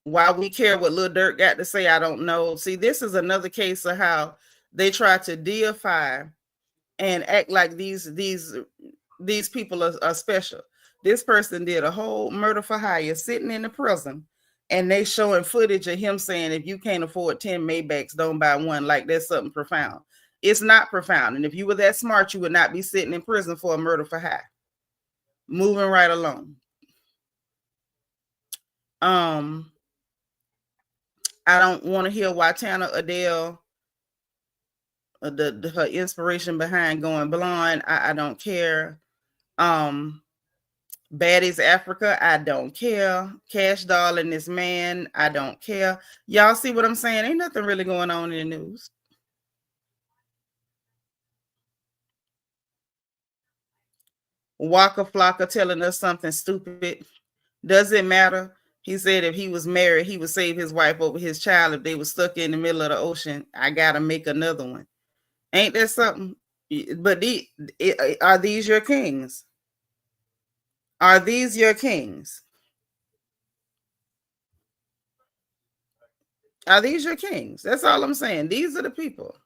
Why we care what Lil Durk got to say, I don't know. See, this is another case of how they try to deify and act like these people are special. This person did a whole murder for hire sitting in the prison, and they showing footage of him saying, if you can't afford 10 Maybachs, don't buy one. Like that's something profound. It's not profound. And if you were that smart, you would not be sitting in prison for a murder for hire. Moving right along. I don't want to hear why Tana Adele, her inspiration behind going blonde. I don't care. Baddies Africa, I don't care. Cash Doll and this man, I don't care. Y'all see what I'm saying? Ain't nothing really going on in the news. Waka Flocka telling us something stupid. Does it matter? He said if he was married, he would save his wife over his child if they were stuck in the middle of the ocean. I gotta make another one. Ain't that something? But are these your kings? Are these your kings? Are these your kings? That's all I'm saying. These are the people.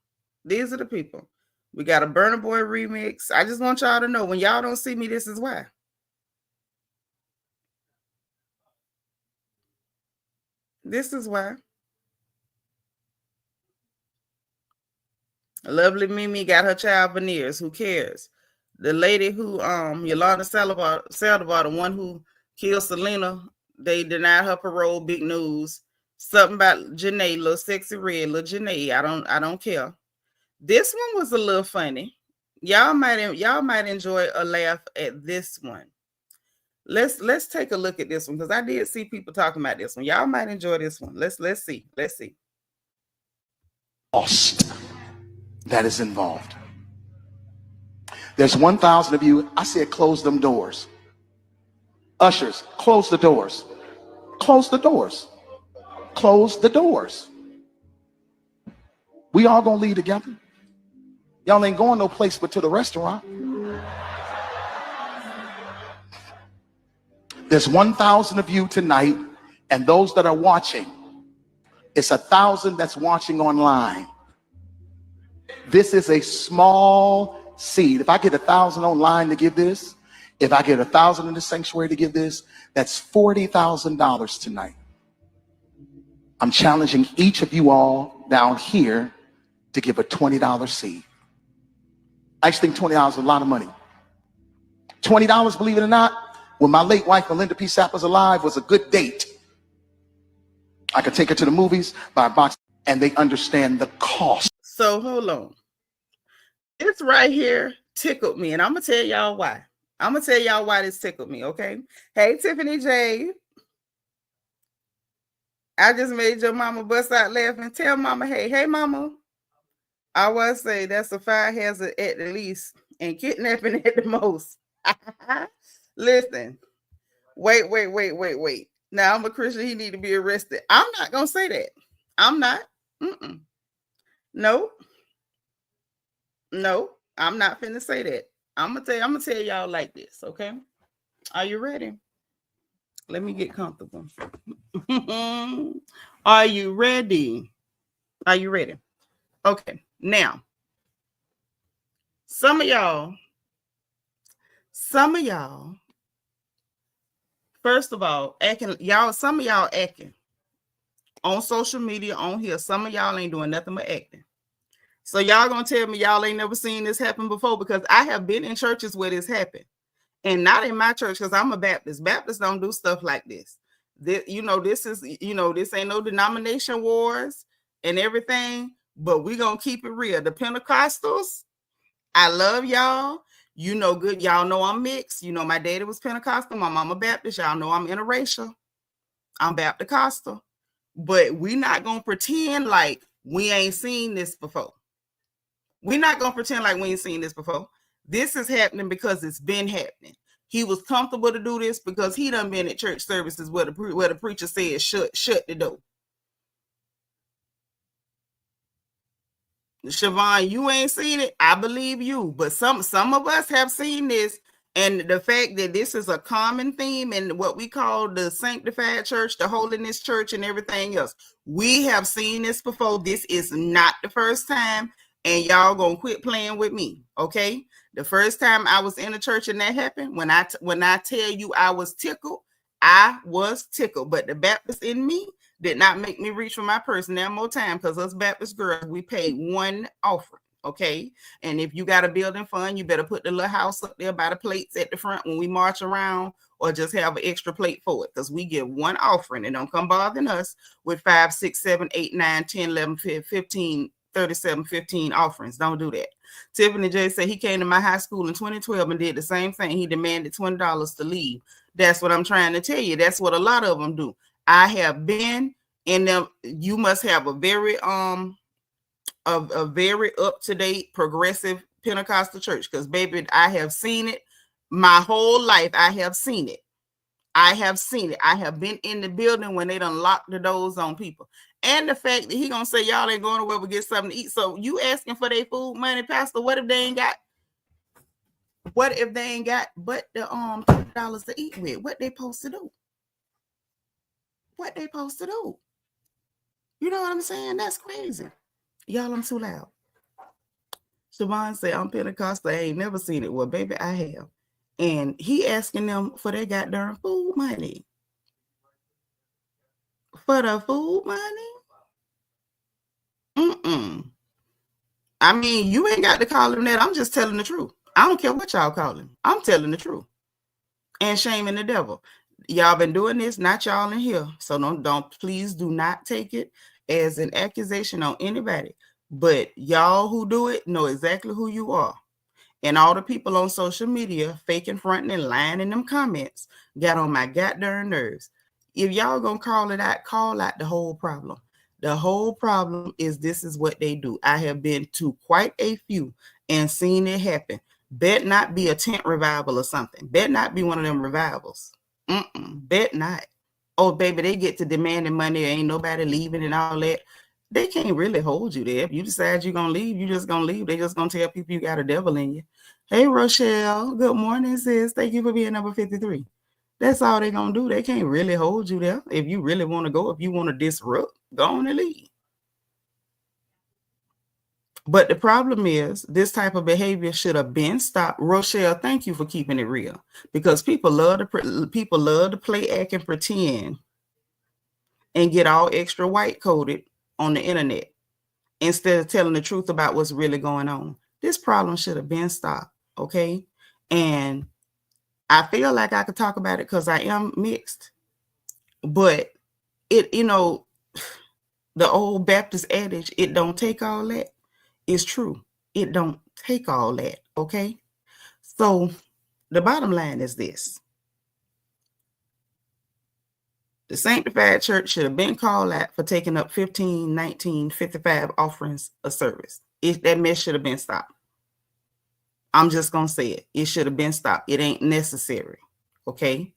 These are the people. We got a Burna Boy remix. I just want y'all to know when y'all don't see me, this is why. This is why. Lovely Mimi got her child veneers. Who cares? The lady who, Yolanda Saldivar, the one who killed Selena, they denied her parole. Big news. Something about Janae, little sexy red, little Janae. I don't care. This one was a little funny. Y'all might enjoy a laugh at this one. Let's take a look at this one because I did see people talking about this one. Y'all might enjoy this one. Let's see. Cost that is involved. There's 1,000 of you. I said close them doors. Ushers, close the doors. Close the doors. Close the doors. We all gonna leave together. Y'all ain't going no place but to the restaurant. There's 1,000 of you tonight, and those that are watching, it's 1,000 that's watching online. This is a small seed. If I get 1,000 online to give this, if I get 1,000 in the sanctuary to give this, that's $40,000 tonight. I'm challenging each of you all down here to give a $20 seed. I actually think $20 is a lot of money. $20, believe it or not, when my late wife Melinda P. Sapp was alive, was a good date. I could take her to the movies, buy a box, and they understand the cost. So hold on. This right here tickled me, and I'm gonna tell y'all why. I'm gonna tell y'all why this tickled me, okay? Hey, Tiffany J. I just made your mama bust out laughing. Tell mama, hey, mama. I was say that's a fire hazard at the least and kidnapping at the most. Listen, wait. Now I'm a Christian. He need to be arrested. I'm not gonna say that. I'm not. No, I'm not finna say that. I'm gonna tell y'all like this, okay? Are you ready? Let me get comfortable. Are you ready? Are you ready? Okay. Now, some of y'all, first of all, some of y'all acting on social media, on here. Some of y'all ain't doing nothing but acting. So y'all gonna tell me y'all ain't never seen this happen before, because I have been in churches where this happened, and not in my church, because I'm a Baptist. Baptists don't do stuff like this. This ain't no denomination wars and everything, but we gonna keep it real. The Pentecostals, I love y'all. Good. Y'all know I'm mixed. My daddy was Pentecostal. My mama Baptist. Y'all know I'm interracial. I'm Baptist-costal. But we not going to pretend like we ain't seen this before. We're not going to pretend like we ain't seen this before. This is happening because it's been happening. He was comfortable to do this because he done been at church services where the preacher said, shut the door. Siobhan, you ain't seen it. I believe you, but some of us have seen this, and the fact that this is a common theme in what we call the sanctified church, the holiness church, and everything else. We have seen this before. This is not the first time, and y'all gonna quit playing with me, okay? The first time I was in a church and that happened, when I tell you I was tickled, but the Baptist in me did not make me reach for my purse now more time, because us Baptist girls, we paid one offering, okay? And if you got a building fund, you better put the little house up there by the plates at the front when we march around, or just have an extra plate for it, because we give one offering, and don't come bothering us with 5, 6, 7, 8, 9, 10, 11, 15, 37, 15 offerings. Don't do that. Tiffany J said he came to my high school in 2012 and did the same thing. He demanded $20 to leave. That's what I'm trying to tell you. That's what a lot of them do. I have been in them. You must have a very up-to-date progressive Pentecostal church, because baby, I have seen it my whole life. I have seen it. I have been in the building when they done locked the doors on people. And the fact that he gonna say y'all ain't going nowhere but get something to eat. So you asking for their food money, Pastor? What if they ain't got but the $20 to eat with? What they supposed to do? You know what I'm saying? That's crazy. Y'all, I'm too loud. Siobhan said, I'm Pentecostal. I ain't never seen it. Well, baby, I have. And he asking them for their goddamn food money. For the food money? I mean, you ain't got to call him that. I'm just telling the truth. I don't care what y'all call him. I'm telling the truth. And shaming the devil. Y'all been doing this, not y'all in here. So please do not take it as an accusation on anybody. But y'all who do it know exactly who you are. And all the people on social media faking, fronting, and lying in them comments got on my goddamn nerves. If y'all gonna call it out, call out the whole problem. The whole problem is this is what they do. I have been to quite a few and seen it happen. Bet not be a tent revival or something. Bet not be one of them revivals. Bet not. Oh, baby, they get to demanding money. Ain't nobody leaving and all that. They can't really hold you there. If you decide you're going to leave, you're just going to leave. They just going to tell people you got a devil in you. Hey, Rochelle. Good morning, sis. Thank you for being number 53. That's all they're going to do. They can't really hold you there. If you really want to go, if you want to disrupt, go on and leave. But the problem is this type of behavior should have been stopped. Rochelle, thank you for keeping it real, because people love to play, act, and pretend and get all extra white coded on the internet instead of telling the truth about what's really going on. This problem should have been stopped, okay? And I feel like I could talk about it because I am mixed, but it, the old Baptist adage, it don't take all that, is true. It don't take all that, okay? So the bottom line is this. The sanctified church should have been called out for taking up 15, 19, 55 offerings of service. That mess should have been stopped. I'm just going to say it. It should have been stopped. It ain't necessary, okay?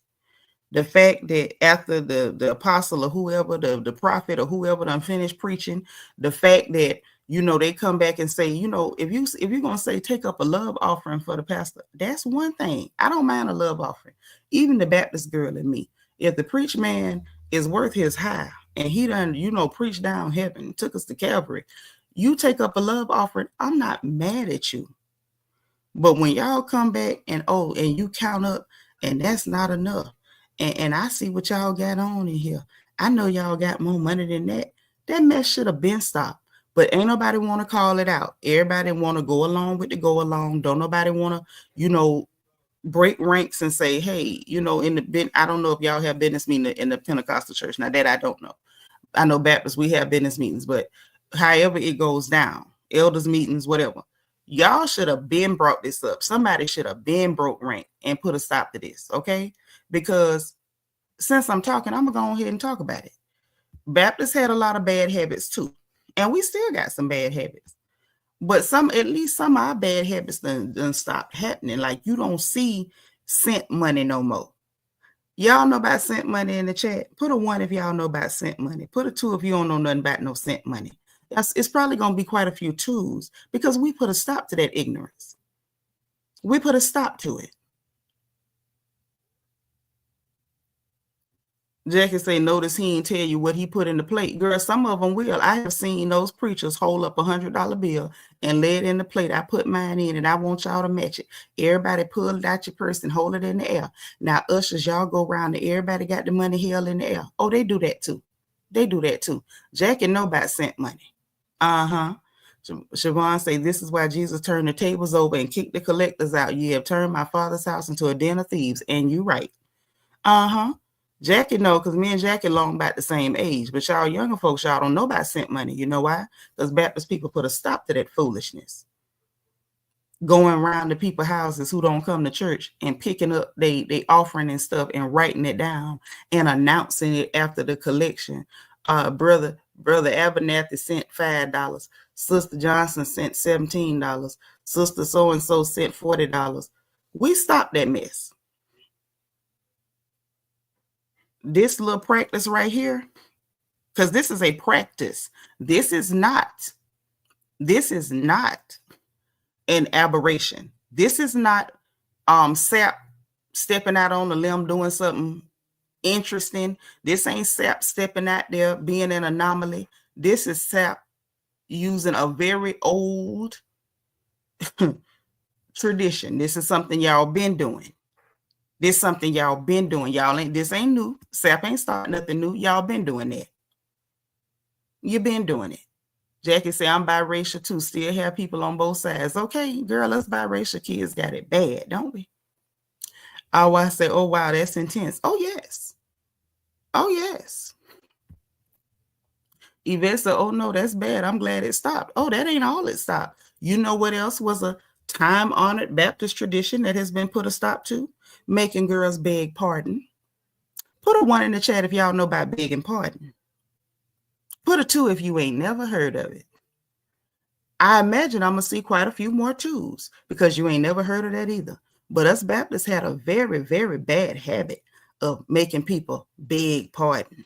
The fact that after the apostle or whoever, the prophet or whoever done finished preaching, the fact that, they come back and say, if you're going to say take up a love offering for the pastor, that's one thing. I don't mind a love offering. Even the Baptist girl in me, if the preach man is worth his hire and he done, preached down heaven, took us to Calvary, you take up a love offering, I'm not mad at you. But when y'all come back and you count up and that's not enough, and I see what y'all got on in here, I know y'all got more money than that. That mess should have been stopped. But ain't nobody want to call it out. Everybody want to go along with the go along. Don't nobody want to, break ranks and say, hey, I don't know if y'all have business meeting in the Pentecostal church. Now that I don't know. I know Baptists, we have business meetings, but however it goes down, elders meetings, whatever. Y'all should have been brought this up. Somebody should have been broke rank and put a stop to this, okay? Because since I'm talking, I'm going to go ahead and talk about it. Baptists had a lot of bad habits too. And we still got some bad habits. But at least some of our bad habits done stopped happening. Like you don't see cent money no more. Y'all know about cent money in the chat? Put a 1 if y'all know about cent money. Put a 2 if you don't know nothing about no cent money. It's probably going to be quite a few 2s because we put a stop to that ignorance. We put a stop to it. Jackie say, notice he ain't tell you what he put in the plate. Girl, some of them will. I have seen those preachers hold up $100 bill and lay it in the plate. I put mine in and I want y'all to match it. Everybody pull it out your purse and hold it in the air. Now, ushers, y'all go around and everybody got the money held in the air. Oh, they do that too. They do that too. Jackie know about cent money. Siobhan say, this is why Jesus turned the tables over and kicked the collectors out. You have turned my father's house into a den of thieves. And you right. Jackie know, because me and Jackie long about the same age, but y'all younger folks, y'all don't know about cent money. You know why? Because Baptist people put a stop to that foolishness. Going around to people's houses who don't come to church and picking up they offering and stuff and writing it down and announcing it after the collection. Brother Abernathy sent $5. Sister Johnson sent $17. Sister so-and-so sent $40. We stopped that mess. This little practice right here, because this is a practice. This is not an aberration. This is not sap stepping out on the limb doing something interesting. This ain't sap stepping out there being an anomaly. This is sap using a very old tradition. This is something y'all been doing. This ain't new. Sap ain't starting nothing new. Y'all been doing that. You've been doing it. Jackie say, I'm biracial too. Still have people on both sides. Okay, girl, us biracial kids got it bad, don't we? Oh, I say, oh, wow, that's intense. Oh, yes. Oh, yes. Yvette said, oh, no, that's bad. I'm glad it stopped. Oh, that ain't all it stopped. You know what else was a time-honored Baptist tradition that has been put a stop to? Making girls beg pardon. Put a 1 in the chat if y'all know about begging pardon. Put a 2 if you ain't never heard of it. I imagine I'm going to see quite a few more 2s because you ain't never heard of that either. But us Baptists had a very, very bad habit of making people beg pardon.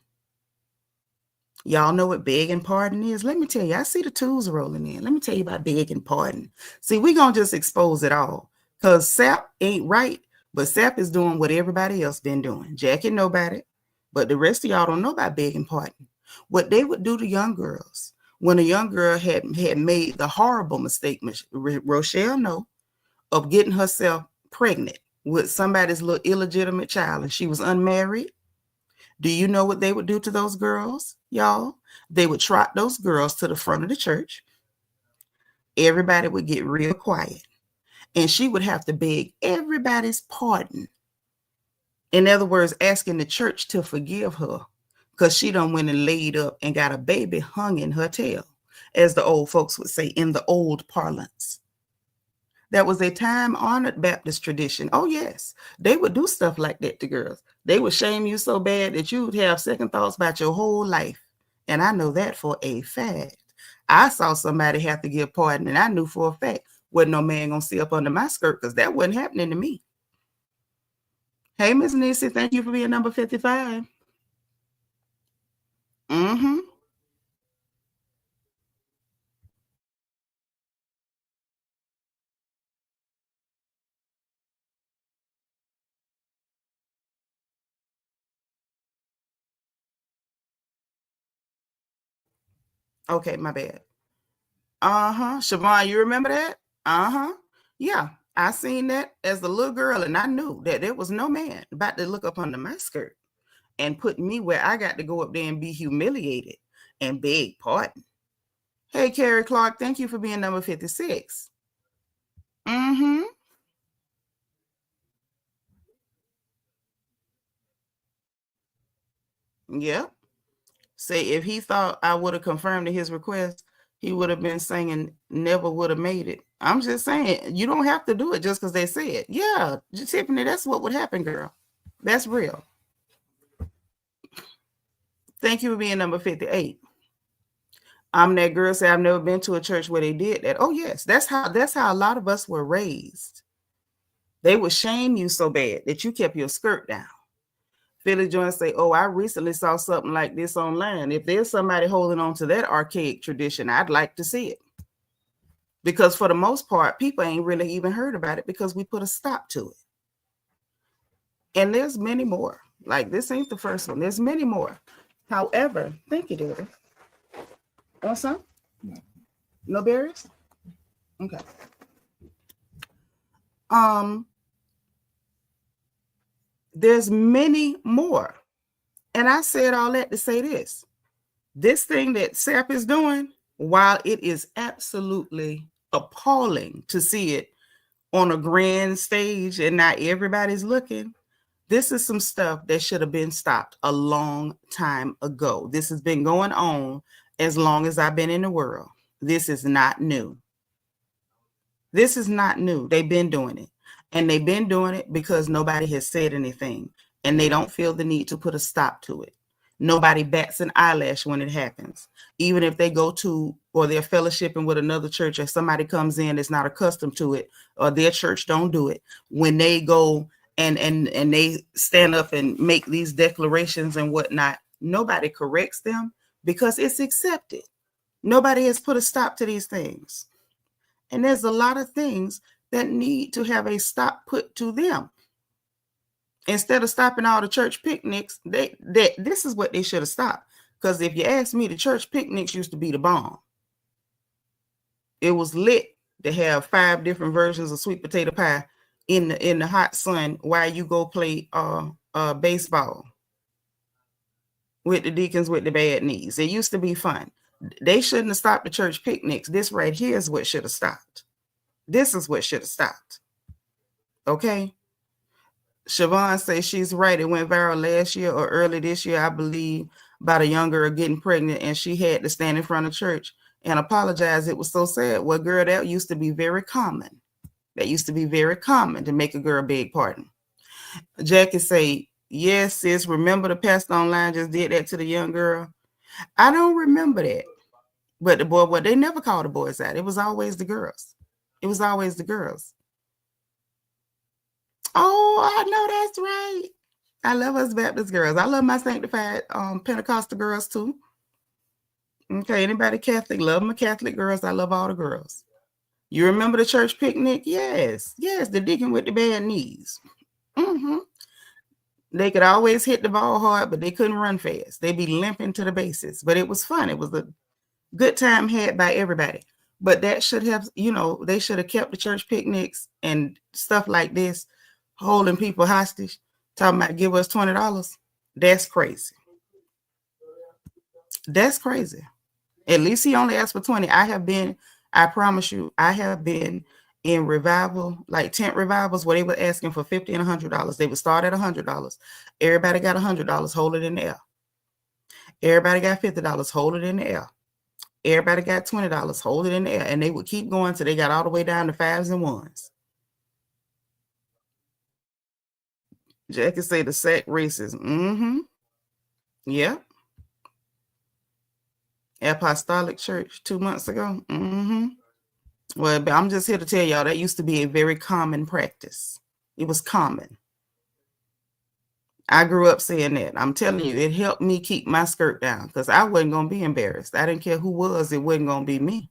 Y'all know what begging pardon is? Let me tell you, I see the 2s rolling in. Let me tell you about begging pardon. See, we're going to just expose it all because sap ain't right, But Sap is doing what everybody else been doing. Jackie know about it, but the rest of y'all don't know about begging pardon. What they would do to young girls when a young girl had made the horrible mistake, Rochelle know, of getting herself pregnant with somebody's little illegitimate child and she was unmarried. Do you know what they would do to those girls, y'all? They would trot those girls to the front of the church. Everybody would get real quiet. And she would have to beg everybody's pardon. In other words, asking the church to forgive her because she done went and laid up and got a baby hung in her tail, as the old folks would say in the old parlance. That was a time-honored Baptist tradition. Oh, yes. They would do stuff like that to girls. They would shame you so bad that you would have second thoughts about your whole life. And I know that for a fact. I saw somebody have to give pardon, and I knew for a fact wasn't no man gonna see up under my skirt because that wasn't happening to me. Hey, Miss Nissy, thank you for being number 55. Mm-hmm. Okay, my bad. Siobhan, you remember that? Yeah, I seen that as a little girl, and I knew that there was no man about to look up under my skirt and put me where I got to go up there and be humiliated and beg pardon. Hey, Carrie Clark, thank you for being number 56. Mm-hmm. Yep. Say if he thought I would have confirmed his request, he would have been singing Never Would Have Made It. I'm just saying, you don't have to do it just because they say it. Yeah, Tiffany, that's what would happen, girl. That's real. Thank you for being number 58. I'm that girl say I've never been to a church where they did that. Oh, yes, that's how a lot of us were raised. They would shame you so bad that you kept your skirt down. Philly Jones say, oh, I recently saw something like this online. If there's somebody holding on to that archaic tradition, I'd like to see it. Because for the most part, people ain't really even heard about it because we put a stop to it. And there's many more. Like, this ain't the first one. There's many more. However, thank you, dear. Want some? No berries? Okay. There's many more. And I said all that to say this. This thing that SAP is doing, while it is absolutely appalling to see it on a grand stage and not everybody's looking, this is some stuff that should have been stopped a long time ago. This has been going on as long as I've been in the world. This is not new. This is not new. They've been doing it. And they've been doing it because nobody has said anything. And they don't feel the need to put a stop to it. Nobody bats an eyelash when it happens. Even if they go to or they're fellowshipping with another church or somebody comes in that's not accustomed to it or their church don't do it. When they go and they stand up and make these declarations and whatnot, nobody corrects them because it's accepted. Nobody has put a stop to these things. And there's a lot of things that need to have a stop put to them. Instead of stopping all the church picnics, this is what they should have stopped. Because if you ask me, the church picnics used to be the bomb. It was lit to have 5 different versions of sweet potato pie in the hot sun while you go play baseball with the deacons with the bad knees. It used to be fun. They shouldn't have stopped the church picnics. This right here is what should have stopped. This is what should have stopped. Okay? Siobhan says she's right. It went viral last year or early this year, I believe, about a young girl getting pregnant, and she had to stand in front of church and apologize. It was so sad. Well, girl, that used to be very common. That used to be very common to make a girl beg pardon. Jackie say, yes, sis, remember the pastor online just did that to the young girl? I don't remember that. But the boy, well, they never called the boys out. It was always the girls. It was always the girls. Oh, I know that's right. I love us Baptist girls. I love my sanctified Pentecostal girls too. Okay, anybody Catholic? Love my Catholic girls. I love all the girls. You remember the church picnic? Yes, the deacon with the bad knees. Mm-hmm. They could always hit the ball hard, but they couldn't run fast. They'd be limping to the bases. But it was fun. It was a good time had by everybody. But that should have, they should have kept the church picnics and stuff like this, holding people hostage, talking about give us $20. That's crazy. That's crazy. At least he only asked for 20. I promise you, I have been in revival, like tent revivals, where they were asking for $50 and $100. They would start at $100. Everybody got $100, hold it in the air. Everybody got $50, hold it in the air. Everybody got $20, hold it in the air. And they would keep going till they got all the way down to fives and ones. Jackie say the sack races. Mm-hmm. Yep. Apostolic Church 2 months ago. Mm-hmm. Well, I'm just here to tell y'all that used to be a very common practice. It was common. I grew up saying that. I'm telling you, it helped me keep my skirt down because I wasn't going to be embarrassed. I didn't care who was. It wasn't going to be me.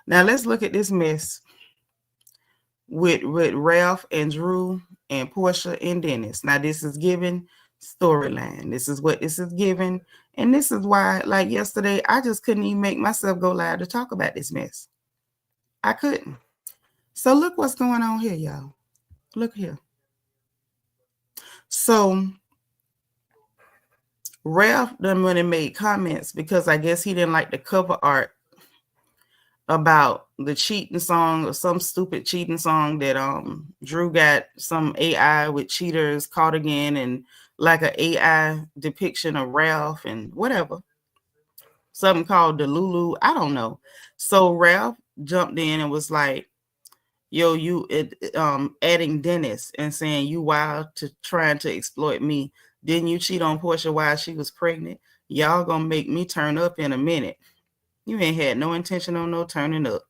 Now, let's look at this mess with Ralph and Drew and Portia and Dennis. Now, this is given storyline. This is what this is given. And this is why, like yesterday, I just couldn't even make myself go live to talk about this mess. I couldn't. So look what's going on here, y'all. Look here. So Ralph done went and made comments because I guess he didn't like the cover art about the cheating song or some stupid cheating song that Drew got some AI with cheaters caught again and like an AI depiction of Ralph and whatever. Something called the Lulu. I don't know. So Ralph jumped in and was like, yo, you adding Dennis and saying you wild to trying to exploit me. Didn't you cheat on Portia while she was pregnant? Y'all gonna make me turn up in a minute. You ain't had no intention on no turning up.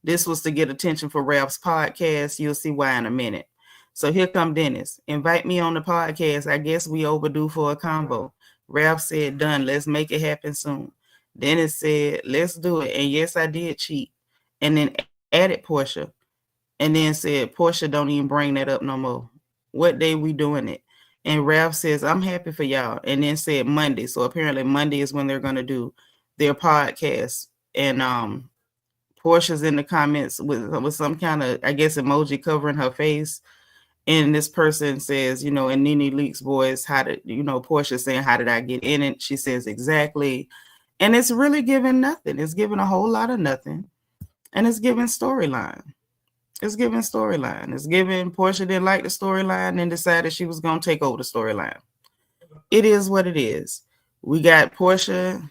This was to get attention for Ralph's podcast. You'll see why in a minute. So here come Dennis. Invite me on the podcast. I guess we overdue for a combo. Ralph said, done. Let's make it happen soon. Dennis said, let's do it. And yes, I did cheat. And then added Portia. And then said, Portia, don't even bring that up no more. What day we doing it? And Ralph says, I'm happy for y'all. And then said Monday. So apparently Monday is when they're going to do their podcast. And Portia's in the comments with some kind of, I guess, emoji covering her face. And this person says, in Nene Leak's voice, Portia saying, how did I get in it? She says, exactly. And it's really giving nothing. It's giving a whole lot of nothing. And it's giving storyline. It's giving storyline. It's giving Portia didn't like the storyline and decided she was going to take over the storyline. It is what it is. We got Portia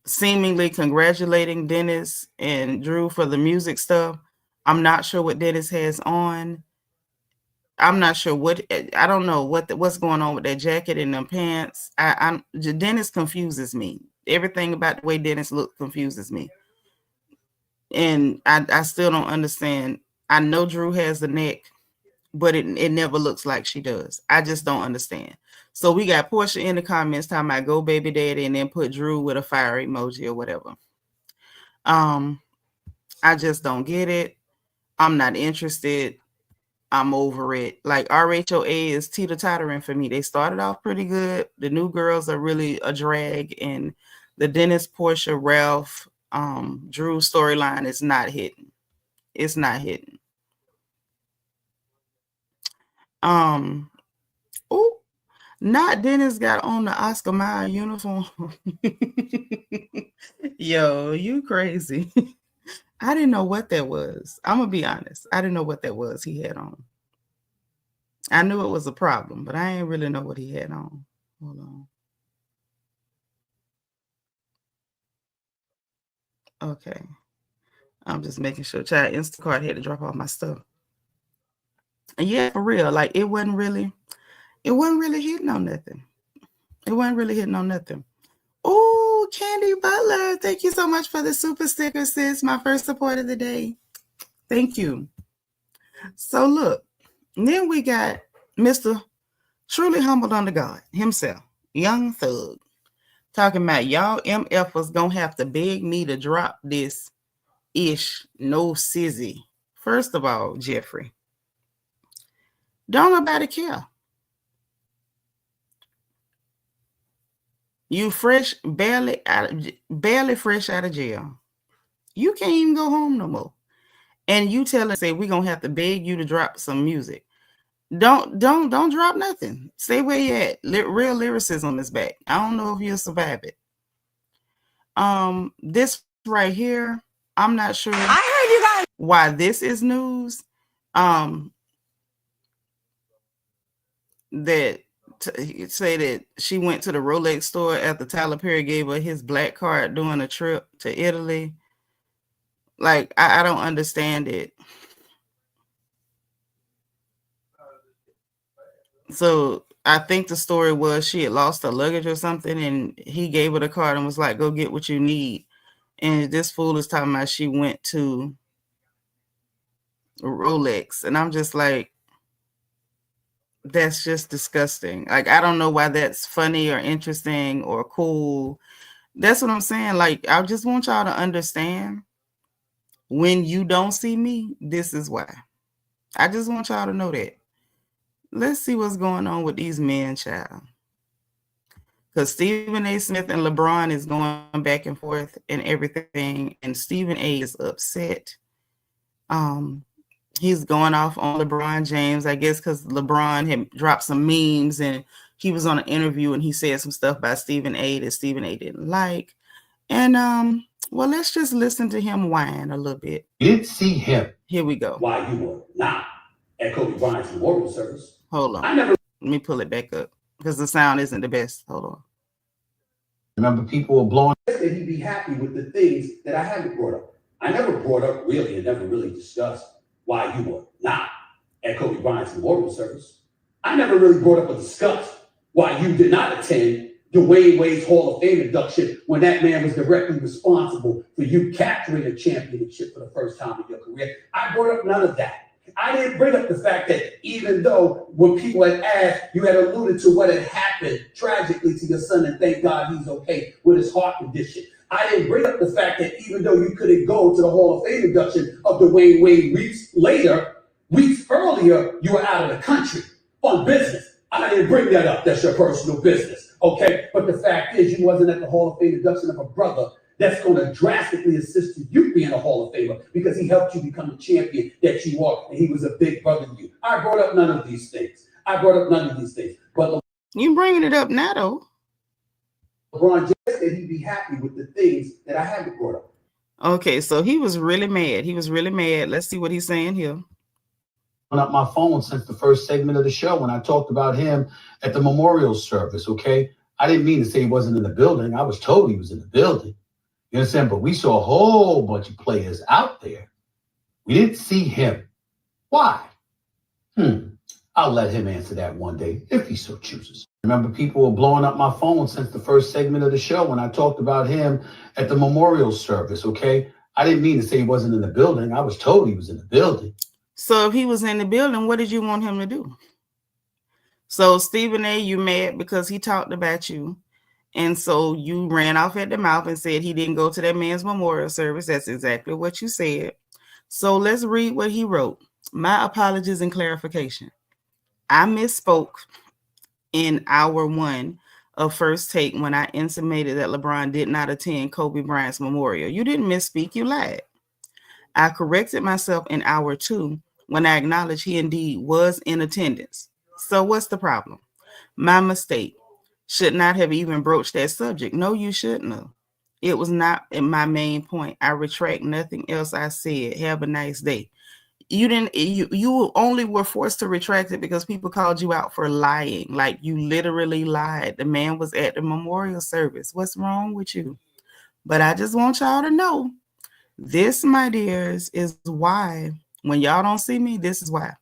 seemingly congratulating Dennis and Drew for the music stuff. I'm not sure what Dennis has on. I'm not sure I don't know what's going on with that jacket and them pants. Dennis confuses me. Everything about the way Dennis looks confuses me. And I still don't understand. I know Drew has the neck, but it never looks like she does. I just don't understand. So we got Portia in the comments talking about go baby daddy and then put Drew with a fire emoji or whatever. I just don't get it. I'm not interested. I'm over it. Like RHOA is teeter-tottering for me. They started off pretty good. The new girls are really a drag. And the Dennis, Portia, Ralph, Drew storyline is not hitting. It's not hitting. Not Dennis got on the Oscar Mayer uniform. Yo, you crazy. I didn't know what that was. I'm gonna be honest. I didn't know what that was he had on. I knew it was a problem, but I didn't really know what he had on. Hold on. Okay. I'm just making sure. Child, Instacart had to drop off my stuff. And yeah, for real. Like it wasn't really hitting on nothing. It wasn't really hitting on nothing. Oh, Kandi Butler. Thank you so much for the super sticker, sis. My first support of the day. Thank you. So look, then we got Mr. Truly Humbled Under God himself, Young Thug, talking about y'all MF was gonna have to beg me to drop this ish no sizzy First of all, Jeffrey, don't nobody care. You barely fresh out of jail. You can't even go home no more. And you tell us, say, we're gonna have to beg you to drop some music. Don't drop nothing. Stay where you at. Real lyricism is back. I don't know if you'll survive it. This right here, I'm not sure. I heard you guys. Why this is news. That say that she went to the Rolex store after Tyler Perry gave her his black card during a trip to Italy. Like, I don't understand it. So I think the story was she had lost her luggage or something, and he gave her the card and was like, go get what you need. And this fool is talking about she went to Rolex. And I'm just like, that's just disgusting. Like, I don't know why that's funny or interesting or cool. That's what I'm saying. Like, I just want y'all to understand, when you don't see me, this is why. I just want y'all to know that. Let's see what's going on with these men, child. Because Stephen A. Smith and LeBron is going back and forth and everything. And Stephen A. is upset. He's going off on LeBron James, I guess, because LeBron had dropped some memes and he was on an interview and he said some stuff about Stephen A. that Stephen A. didn't like. And, well, let's just listen to him whine a little bit. You didn't see him. Here we go. Why you were not at Kobe Bryant's memorial service. Hold on. Let me pull it back up because the sound isn't the best. Hold on. Remember, people were blowing that he'd be happy with the things that I haven't brought up. I never brought up really and never really discussed why you were not at Kobe Bryant's memorial service. I never really brought up or discussed why you did not attend Dwayne Wade's Hall of Fame induction when that man was directly responsible for you capturing a championship for the first time in your career. I brought up none of that. I didn't bring up the fact that even though when people had asked, you had alluded to what had happened tragically to your son, and thank God he's okay with his heart condition. I didn't bring up the fact that even though you couldn't go to the Hall of Fame induction of Dwayne Wade weeks earlier, you were out of the country on business. I didn't bring that up. That's your personal business, okay? But the fact is, you wasn't at the Hall of Fame induction of a brother that's going to drastically assist you being a Hall of Famer because he helped you become the champion that you are, and he was a big brother to you. I brought up none of these things. But you bringing it up now, though. LeBron just said he'd be happy with the things that I haven't brought up. Okay, so he was really mad. Let's see what he's saying here. Up my phone since the first segment of the show when I talked about him at the memorial service, okay? I didn't mean to say he wasn't in the building. I was told he was in the building. You understand? But we saw a whole bunch of players out there. We didn't see him. Why? I'll let him answer that one day if he so chooses. Remember, people were blowing up my phone since the first segment of the show when I talked about him at the memorial service, okay? I didn't mean to say he wasn't in the building. I was told he was in the building. So if he was in the building, what did you want him to do? So Stephen A., you mad because he talked about you. And so you ran off at the mouth and said he didn't go to that man's memorial service. That's exactly what you said. So let's read what he wrote. My apologies and clarification. I misspoke in hour 1 of First Take when I intimated that LeBron did not attend Kobe Bryant's memorial. You didn't misspeak, you lied. I corrected myself in hour 2 when I acknowledged he indeed was in attendance. So what's the problem? My mistake. Should not have even broached that subject. No, you shouldn't have. It was not my main point. I retract nothing else I said. Have a nice day. You only were forced to retract it because people called you out for lying. Like, you literally lied. The man was at the memorial service. What's wrong with you? But I just want y'all to know, this, my dears, is why when y'all don't see me, this is why.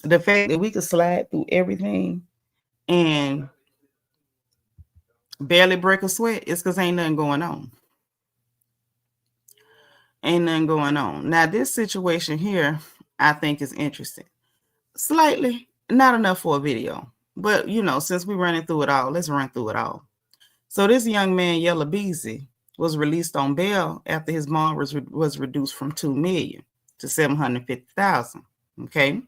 The fact that we could slide through everything and barely break a sweat is because ain't nothing going on. Now, this situation here, I think is interesting. Slightly, not enough for a video. But, since we're running through it all, let's run through it all. So this young man, Yella Beezy, was released on bail after his bond was reduced from $2 million. to $750,000. Okay.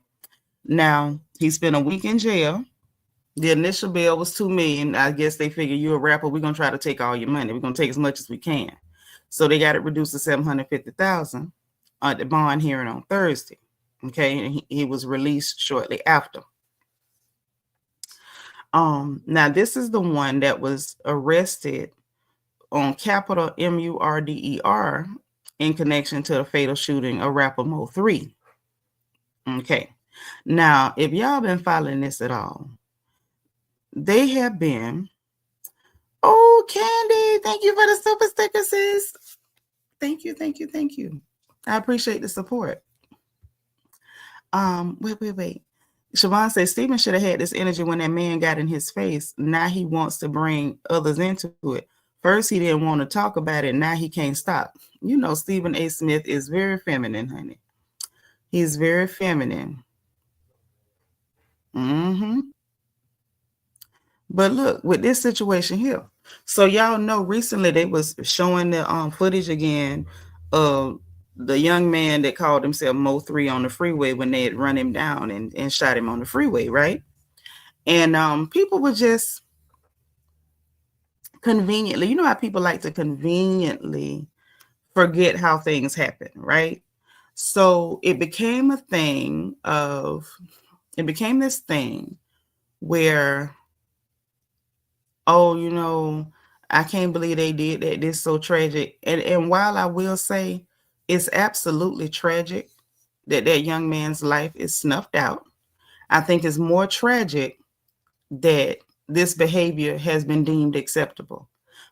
Now he spent a week in jail. The initial bail was $2 million. I guess they figure you're a rapper. We're gonna try to take all your money. We're gonna take as much as we can. So they got it reduced to $750,000 at the bond hearing on Thursday. Okay, and he was released shortly after. Now this is the one that was arrested on capital MURDER in connection to the fatal shooting of rapper Mo 3. Okay, now if y'all been following this at all, they have been. Oh, Kandi, thank you for the super sticker, sis. Thank you, thank you, thank you. I appreciate the support. Wait. Siobhan says Stephen should have had this energy when that man got in his face. Now he wants to bring others into it. First, he didn't want to talk about it. Now he can't stop. You know, Stephen A. Smith is very feminine, honey. He's very feminine. But look, with this situation here. So y'all know recently they was showing the footage again of the young man that called himself Mo 3 on the freeway when they had run him down and shot him on the freeway, right? And people were just conveniently, you know how people like to conveniently forget how things happen, right? So it became a thing this thing where, oh, you know, I can't believe they did that. This is so tragic. And while I will say it's absolutely tragic that that young man's life is snuffed out, I think it's more tragic that this behavior has been deemed acceptable,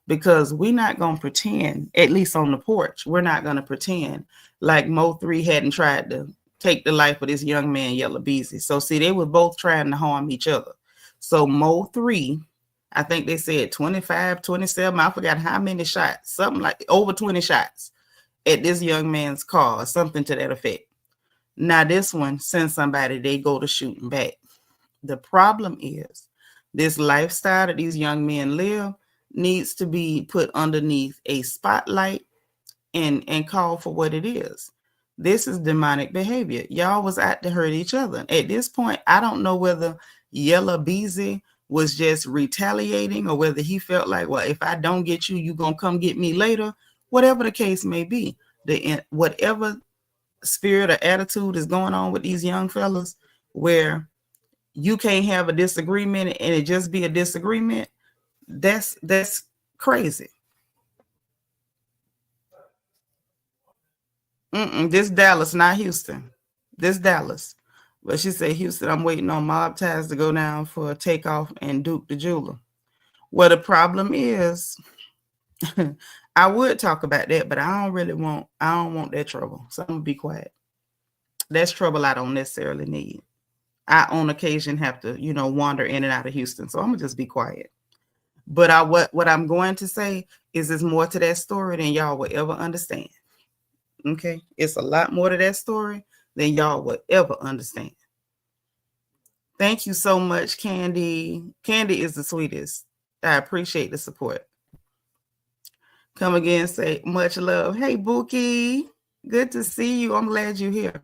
because we're not going to pretend, at least on the porch, we're not going to pretend like Mo 3 hadn't tried to take the life of this young man, Yella Beezy. So see, they were both trying to harm each other. So Mo 3, I think they said 25, 27, I forgot how many shots, something like over 20 shots at this young man's car, something to that effect. Now this one, send somebody, they go to shooting back. The problem is this lifestyle that these young men live needs to be put underneath a spotlight and called for what it is. This is demonic behavior. Y'all was out to hurt each other. At this point, I don't know whether Yella Beezy was just retaliating or whether he felt like, well, if I don't get you, you're going to come get me later. Whatever the case may be, whatever spirit or attitude is going on with these young fellas where you can't have a disagreement and it just be a disagreement, that's crazy. This Dallas, not Houston. This Dallas. But she said, Houston, I'm waiting on mob ties to go down for a takeoff and Duke the jeweler. Well, the problem is, I would talk about that, but I don't want that trouble. So I'm gonna be quiet. That's trouble I don't necessarily need. I on occasion have to, wander in and out of Houston. So I'm gonna just be quiet. But what I'm going to say is there's more to that story than y'all will ever understand. Okay, it's a lot more to that story than y'all will ever understand. Thank you so much, Kandi. Kandi is the sweetest. I appreciate the support. Come again, say much love. Hey, Bookie, good to see you. I'm glad you're here.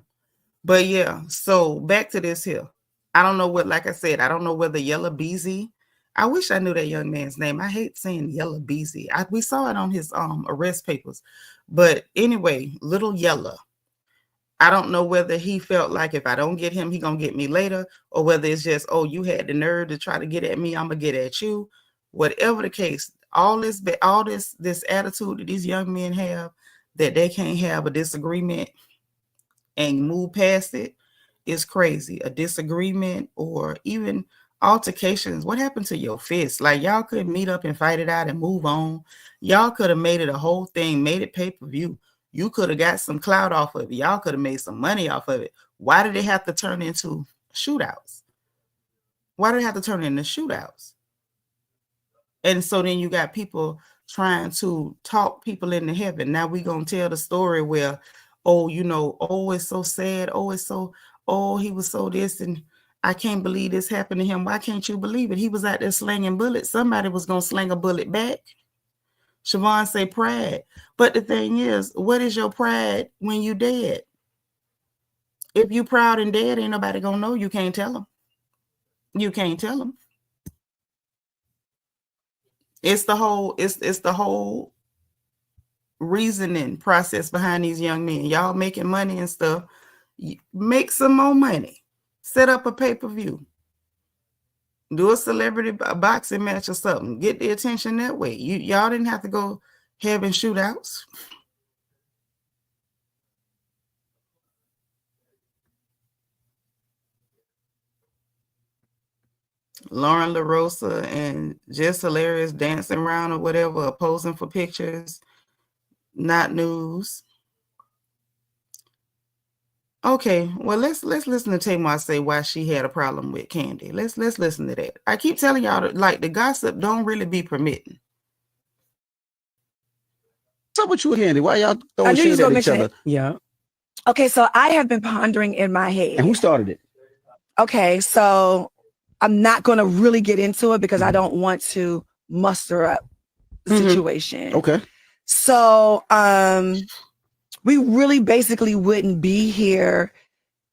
But yeah, so back to this here. I don't know like I said, I don't know whether Yella Beezy. I wish I knew that young man's name. I hate saying Yella Beezy. We saw it on his arrest papers. But anyway, little Yella. I don't know whether he felt like if I don't get him, he gonna get me later, or whether it's just, oh, you had the nerve to try to get at me, I'm gonna get at you. Whatever the case, all this attitude that these young men have, that they can't have a disagreement and move past it, is crazy. A disagreement or even altercations. What happened to your fist? Like, y'all could meet up and fight it out and move on. Y'all could have made it a whole thing, made it pay-per-view. You could have got some clout off of it. Y'all could have made some money off of it. Why did it have to turn into shootouts? Why did it have to turn into shootouts? And so then you got people trying to talk people into heaven. Now we're going to tell the story where, oh, it's so sad. He was so this, and I can't believe this happened to him. Why can't you believe it? He was out there slinging bullets. Somebody was going to sling a bullet back. Siobhan say pride. But the thing is, what is your pride when you dead? If you proud and dead, ain't nobody gonna know. You can't tell them. You can't tell them. It's the whole reasoning process behind these young men. Y'all making money and stuff. Make some more money. Set up a pay-per-view. Do a celebrity boxing match or something. Get the attention that way. Y'all didn't have to go having shootouts. Lauren LaRosa and Just Hilarious dancing around or whatever, posing for pictures. Not news. Okay, well let's listen to Tamar say why she had a problem with Kandi. Let's listen to that. I keep telling y'all that, like, the gossip don't really be permitting. What's up with you and Kandi? Why y'all I throwing knew you was shade at gonna each mention other? it. Yeah. Okay, so I have been pondering in my head. And who started it? Okay, so I'm not going to really get into it because I don't want to muster up the situation. Okay. So, we really basically wouldn't be here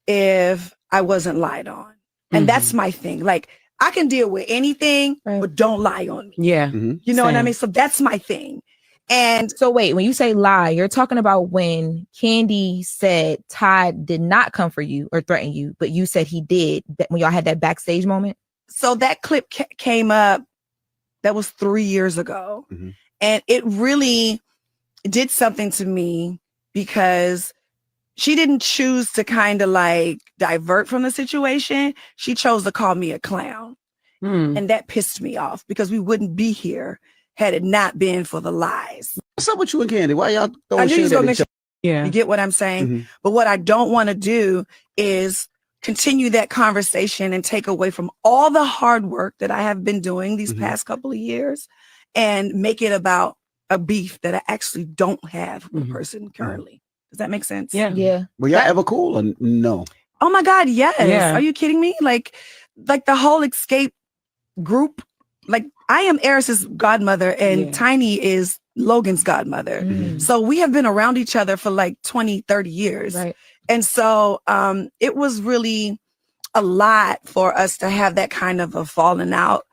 if I wasn't lied on. And that's my thing. Like, I can deal with anything, but don't lie on me. Yeah. You know what I mean? So that's my thing. And So wait, when you say lie, you're talking about when Kandi said Todd did not come for you or threaten you, but you said he did, that when y'all had that backstage moment? so that clip came up, that was 3 years ago. And it really did something to me because she didn't choose to kind of like divert from the situation. She chose to call me a clown. And that pissed me off because we wouldn't be here had it not been for the lies. What's up with you and Kandi? Why y'all I throwing knew you was shade gonna at each mention. other? Yeah. You get what I'm saying? But what I don't want to do is continue that conversation and take away from all the hard work that I have been doing these past couple of years and make it about a beef that I actually don't have with a person currently. Does that make sense? Yeah. Yeah. Were y'all ever cool or no? Oh my God, yes. Yeah. Are you kidding me? Like the whole escape group. Like, I am Eris's godmother and Tiny is Logan's godmother. So we have been around each other for like 20, 30 years. Right. And so it was really a lot for us to have that kind of a falling out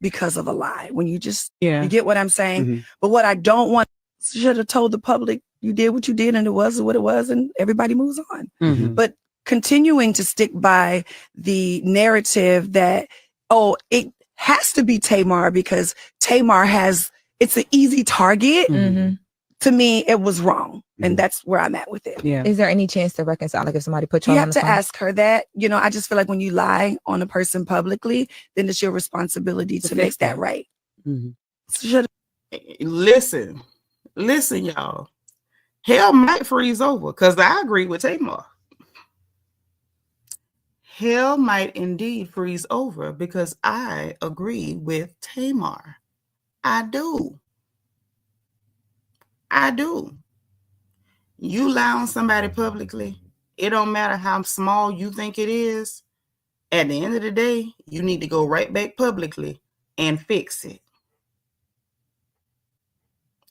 because of a lie. When you just, you get what I'm saying? But what I don't want, should have told the public, you did what you did and it was what it was and everybody moves on. But continuing to stick by the narrative that, oh, it has to be Tamar because Tamar it's an easy target. To me, it was wrong. And that's where I'm at with it. Yeah. Is there any chance to reconcile? Like if somebody put you You on have the to phone? ask her that. You know, I just feel like when you lie on a person publicly, then it's your responsibility to make that right. Listen, y'all. Hell might freeze over because I agree with Tamar. Hell might indeed freeze over because I agree with Tamar. I do. You lie on somebody publicly, it don't matter how small you think it is. At the end of the day, you need to go right back publicly and fix it.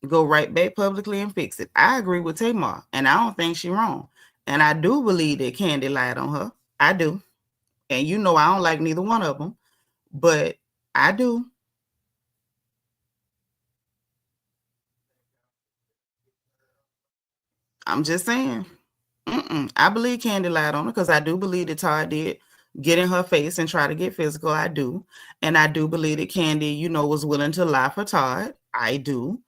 Go right back publicly and fix it. I agree with Tamar, and I don't think she's wrong. And I do believe that Kandi lied on her. I do. And you know I don't like neither one of them, but I do. I'm just saying. I believe Kandi lied on her because I do believe that Todd did get in her face and try to get physical. I do. And I do believe that Kandi, was willing to lie for Todd. I do.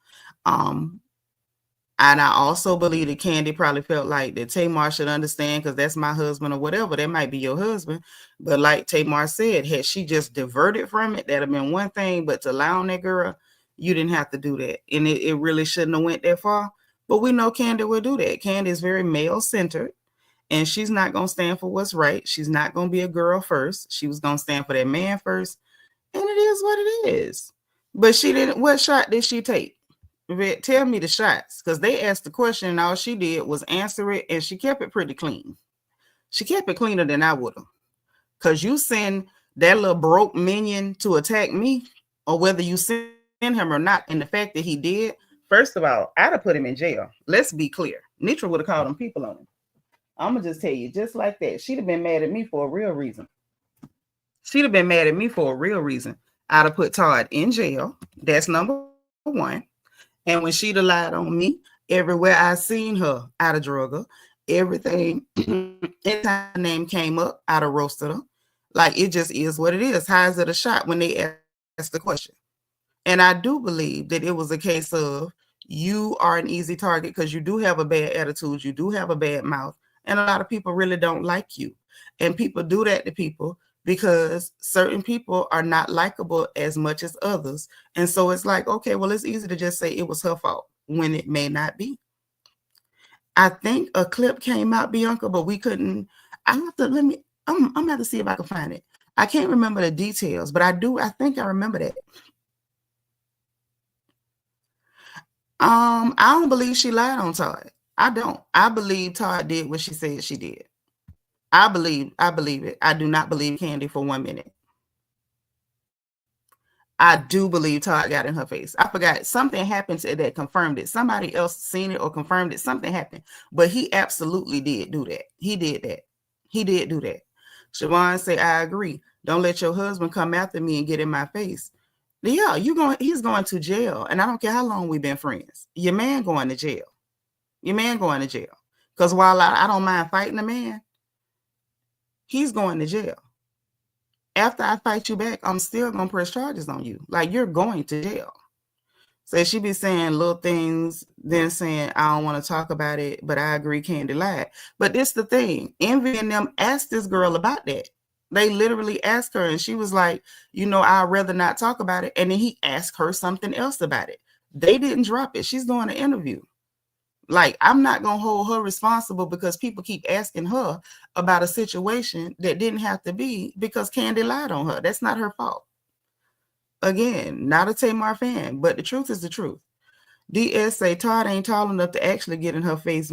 And I also believe that Kandi probably felt like that Tamar should understand because that's my husband or whatever. That might be your husband. But like Tamar said, had she just diverted from it, that'd have been one thing. But to lie on that girl, you didn't have to do that. And it really shouldn't have went that far. But we know Kandi will do that. Kandi is very male-centered. And she's not going to stand for what's right. She's not going to be a girl first. She was going to stand for that man first. And it is what it is. But she didn't. What shot did she take? Tell me the shots, because they asked the question and all she did was answer it, and she kept it pretty clean. She kept it cleaner than I would have. Because you send that little broke minion to attack me, or whether you send him or not, and the fact that he did, first of all, I'd have put him in jail. Let's be clear. Nitra would have called them people on him. I'm gonna just tell you, just like that. She'd have been mad at me for a real reason. She'd have been mad at me for a real reason. I'd have put Todd in jail. That's number one. And when she'd have lied on me, everywhere I seen her, I'd have drug her. Everything, anytime her name came up, I'd have roasted her. Like, it just is what it is. How is it a shot when they ask the question? And I do believe that it was a case of you are an easy target because you do have a bad attitude, you do have a bad mouth, and a lot of people really don't like you. And people do that to people because certain people are not likable as much as others. And so it's like, okay, well, it's easy to just say it was her fault when it may not be. I think a clip came out, Bianca, but we couldn't. I'm gonna have to see if I can find it. I can't remember the details, but I think I remember that. I don't believe she lied on Todd. I don't. I believe Todd did what she said she did. I believe it. I do not believe Kandi for 1 minute. I do believe Todd got in her face. I forgot. Something happened to it that confirmed it. Somebody else seen it or confirmed it. Something happened. But he absolutely did do that. He did that. He did do that. Siobhan say, I agree. Don't let your husband come after me and get in my face. Yeah, he's going to jail. And I don't care how long we've been friends. Your man going to jail. Your man going to jail. Because while I don't mind fighting a man, he's going to jail. After I fight you back, I'm still going to press charges on you. Like, you're going to jail. So she be saying little things, then saying, I don't want to talk about it, but I agree Kandi lied. But this the thing. Envy and them asked this girl about that. They literally asked her, and she was like, I'd rather not talk about it. And then he asked her something else about it. They didn't drop it. She's doing an interview. Like, I'm not going to hold her responsible because people keep asking her about a situation that didn't have to be because Kandi lied on her. That's not her fault. Again, not a Tamar fan, but the truth is the truth. DS say Todd ain't tall enough to actually get in her face.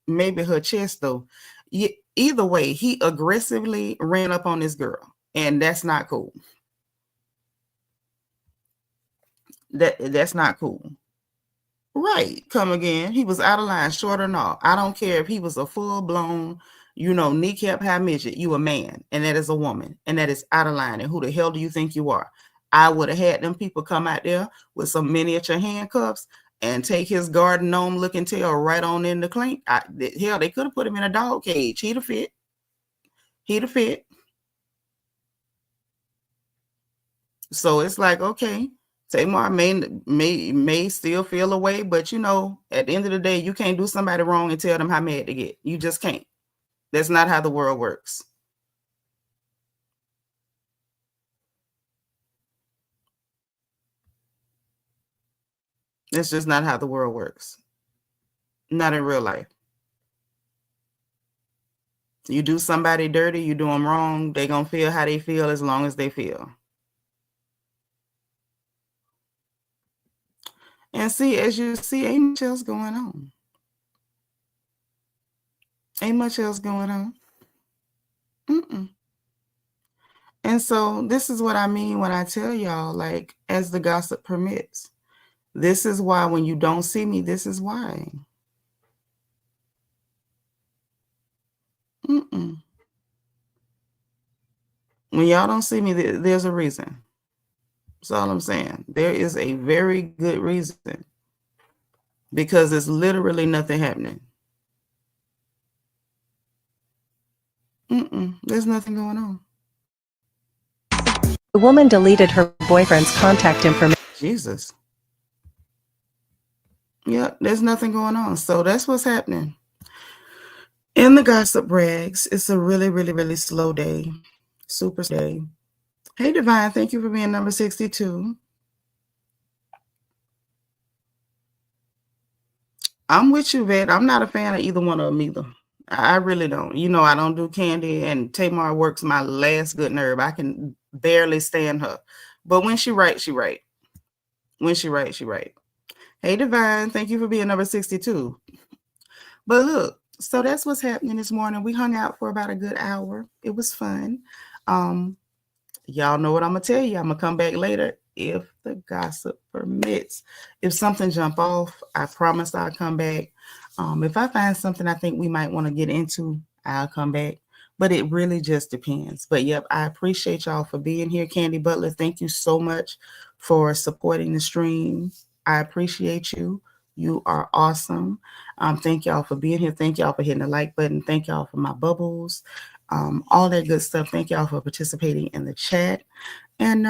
Maybe her chest, though. Either way, he aggressively ran up on this girl, and that's not cool. That's not cool. Right. Come again. He was out of line, short or not. I don't care if he was a full-blown, kneecap high midget. You a man, and that is a woman, and that is out of line. And who the hell do you think you are? I would have had them people come out there with some miniature handcuffs and take his garden gnome looking tail right on in the clink. Hell, they could have put him in a dog cage. He'd have fit. So it's like, okay, Tamar may still feel a way, but at the end of the day, you can't do somebody wrong and tell them how mad they get. You just can't. That's not how the world works. That's just not how the world works. Not in real life. You do somebody dirty, you do them wrong, they're going to feel how they feel as long as they feel. And see, as you see, ain't much else going on. Ain't much else going on. And so this is what I mean when I tell y'all, like, as the gossip permits. This is why when you don't see me, this is why. When y'all don't see me, there's a reason. That's all I'm saying. There is a very good reason. Because there's literally nothing happening. There's nothing going on. The woman deleted her boyfriend's contact information. Jesus. Yep, there's nothing going on. So that's what's happening. In the gossip rags, it's a really, really, really slow day. Super day. Hey, Divine, thank you for being number 62. I'm with you, Vet. I'm not a fan of either one of them either. I really don't. I don't do Kandi, and Tamar works my last good nerve. I can barely stand her. But when she right, she right. When she right, she right. Hey, Divine, thank you for being number 62. But look, so that's what's happening this morning. We hung out for about a good hour. It was fun. Y'all know what I'm going to tell you. I'm going to come back later if the gossip permits. If something jump off, I promise I'll come back. If I find something I think we might want to get into, I'll come back. But it really just depends. But yep, I appreciate y'all for being here. Kandi Butler, thank you so much for supporting the stream. I appreciate you. You are awesome. Thank y'all for being here. Thank y'all for hitting the like button. Thank y'all for my bubbles. All that good stuff. Thank y'all for participating in the chat. And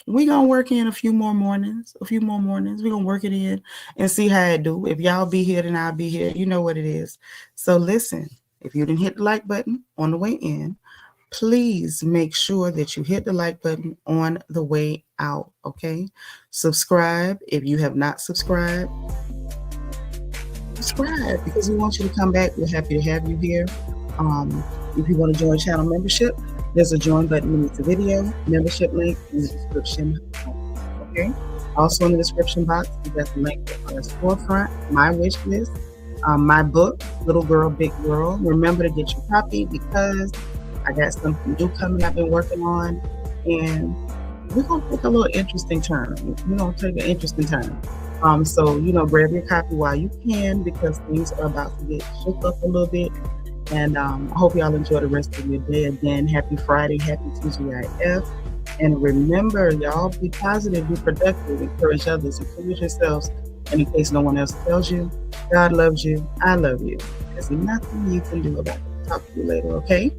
we're going to work in a few more mornings. We're going to work it in and see how it do. If y'all be here, then I'll be here. You know what it is. So listen, if you didn't hit the like button on the way in, please make sure that you hit the like button on the way out, okay? Subscribe if you have not subscribed. Subscribe because we want you to come back. We're happy to have you here. If you want to join channel membership, there's a join button beneath the video. Membership link in the description. Okay. Also in the description box, you got the link to our storefront, my wish list, my book, Little Girl, Big Girl. Remember to get your copy because I got something new coming I've been working on, and we're gonna take a little interesting turn. So grab your copy while you can because things are about to get shook up a little bit. And I hope y'all enjoy the rest of your day. Again, happy Friday, happy TGIF. And remember, y'all, be positive, be productive, encourage others, encourage yourselves. And in case no one else tells you, God loves you, I love you. There's nothing you can do about it. Talk to you later, okay?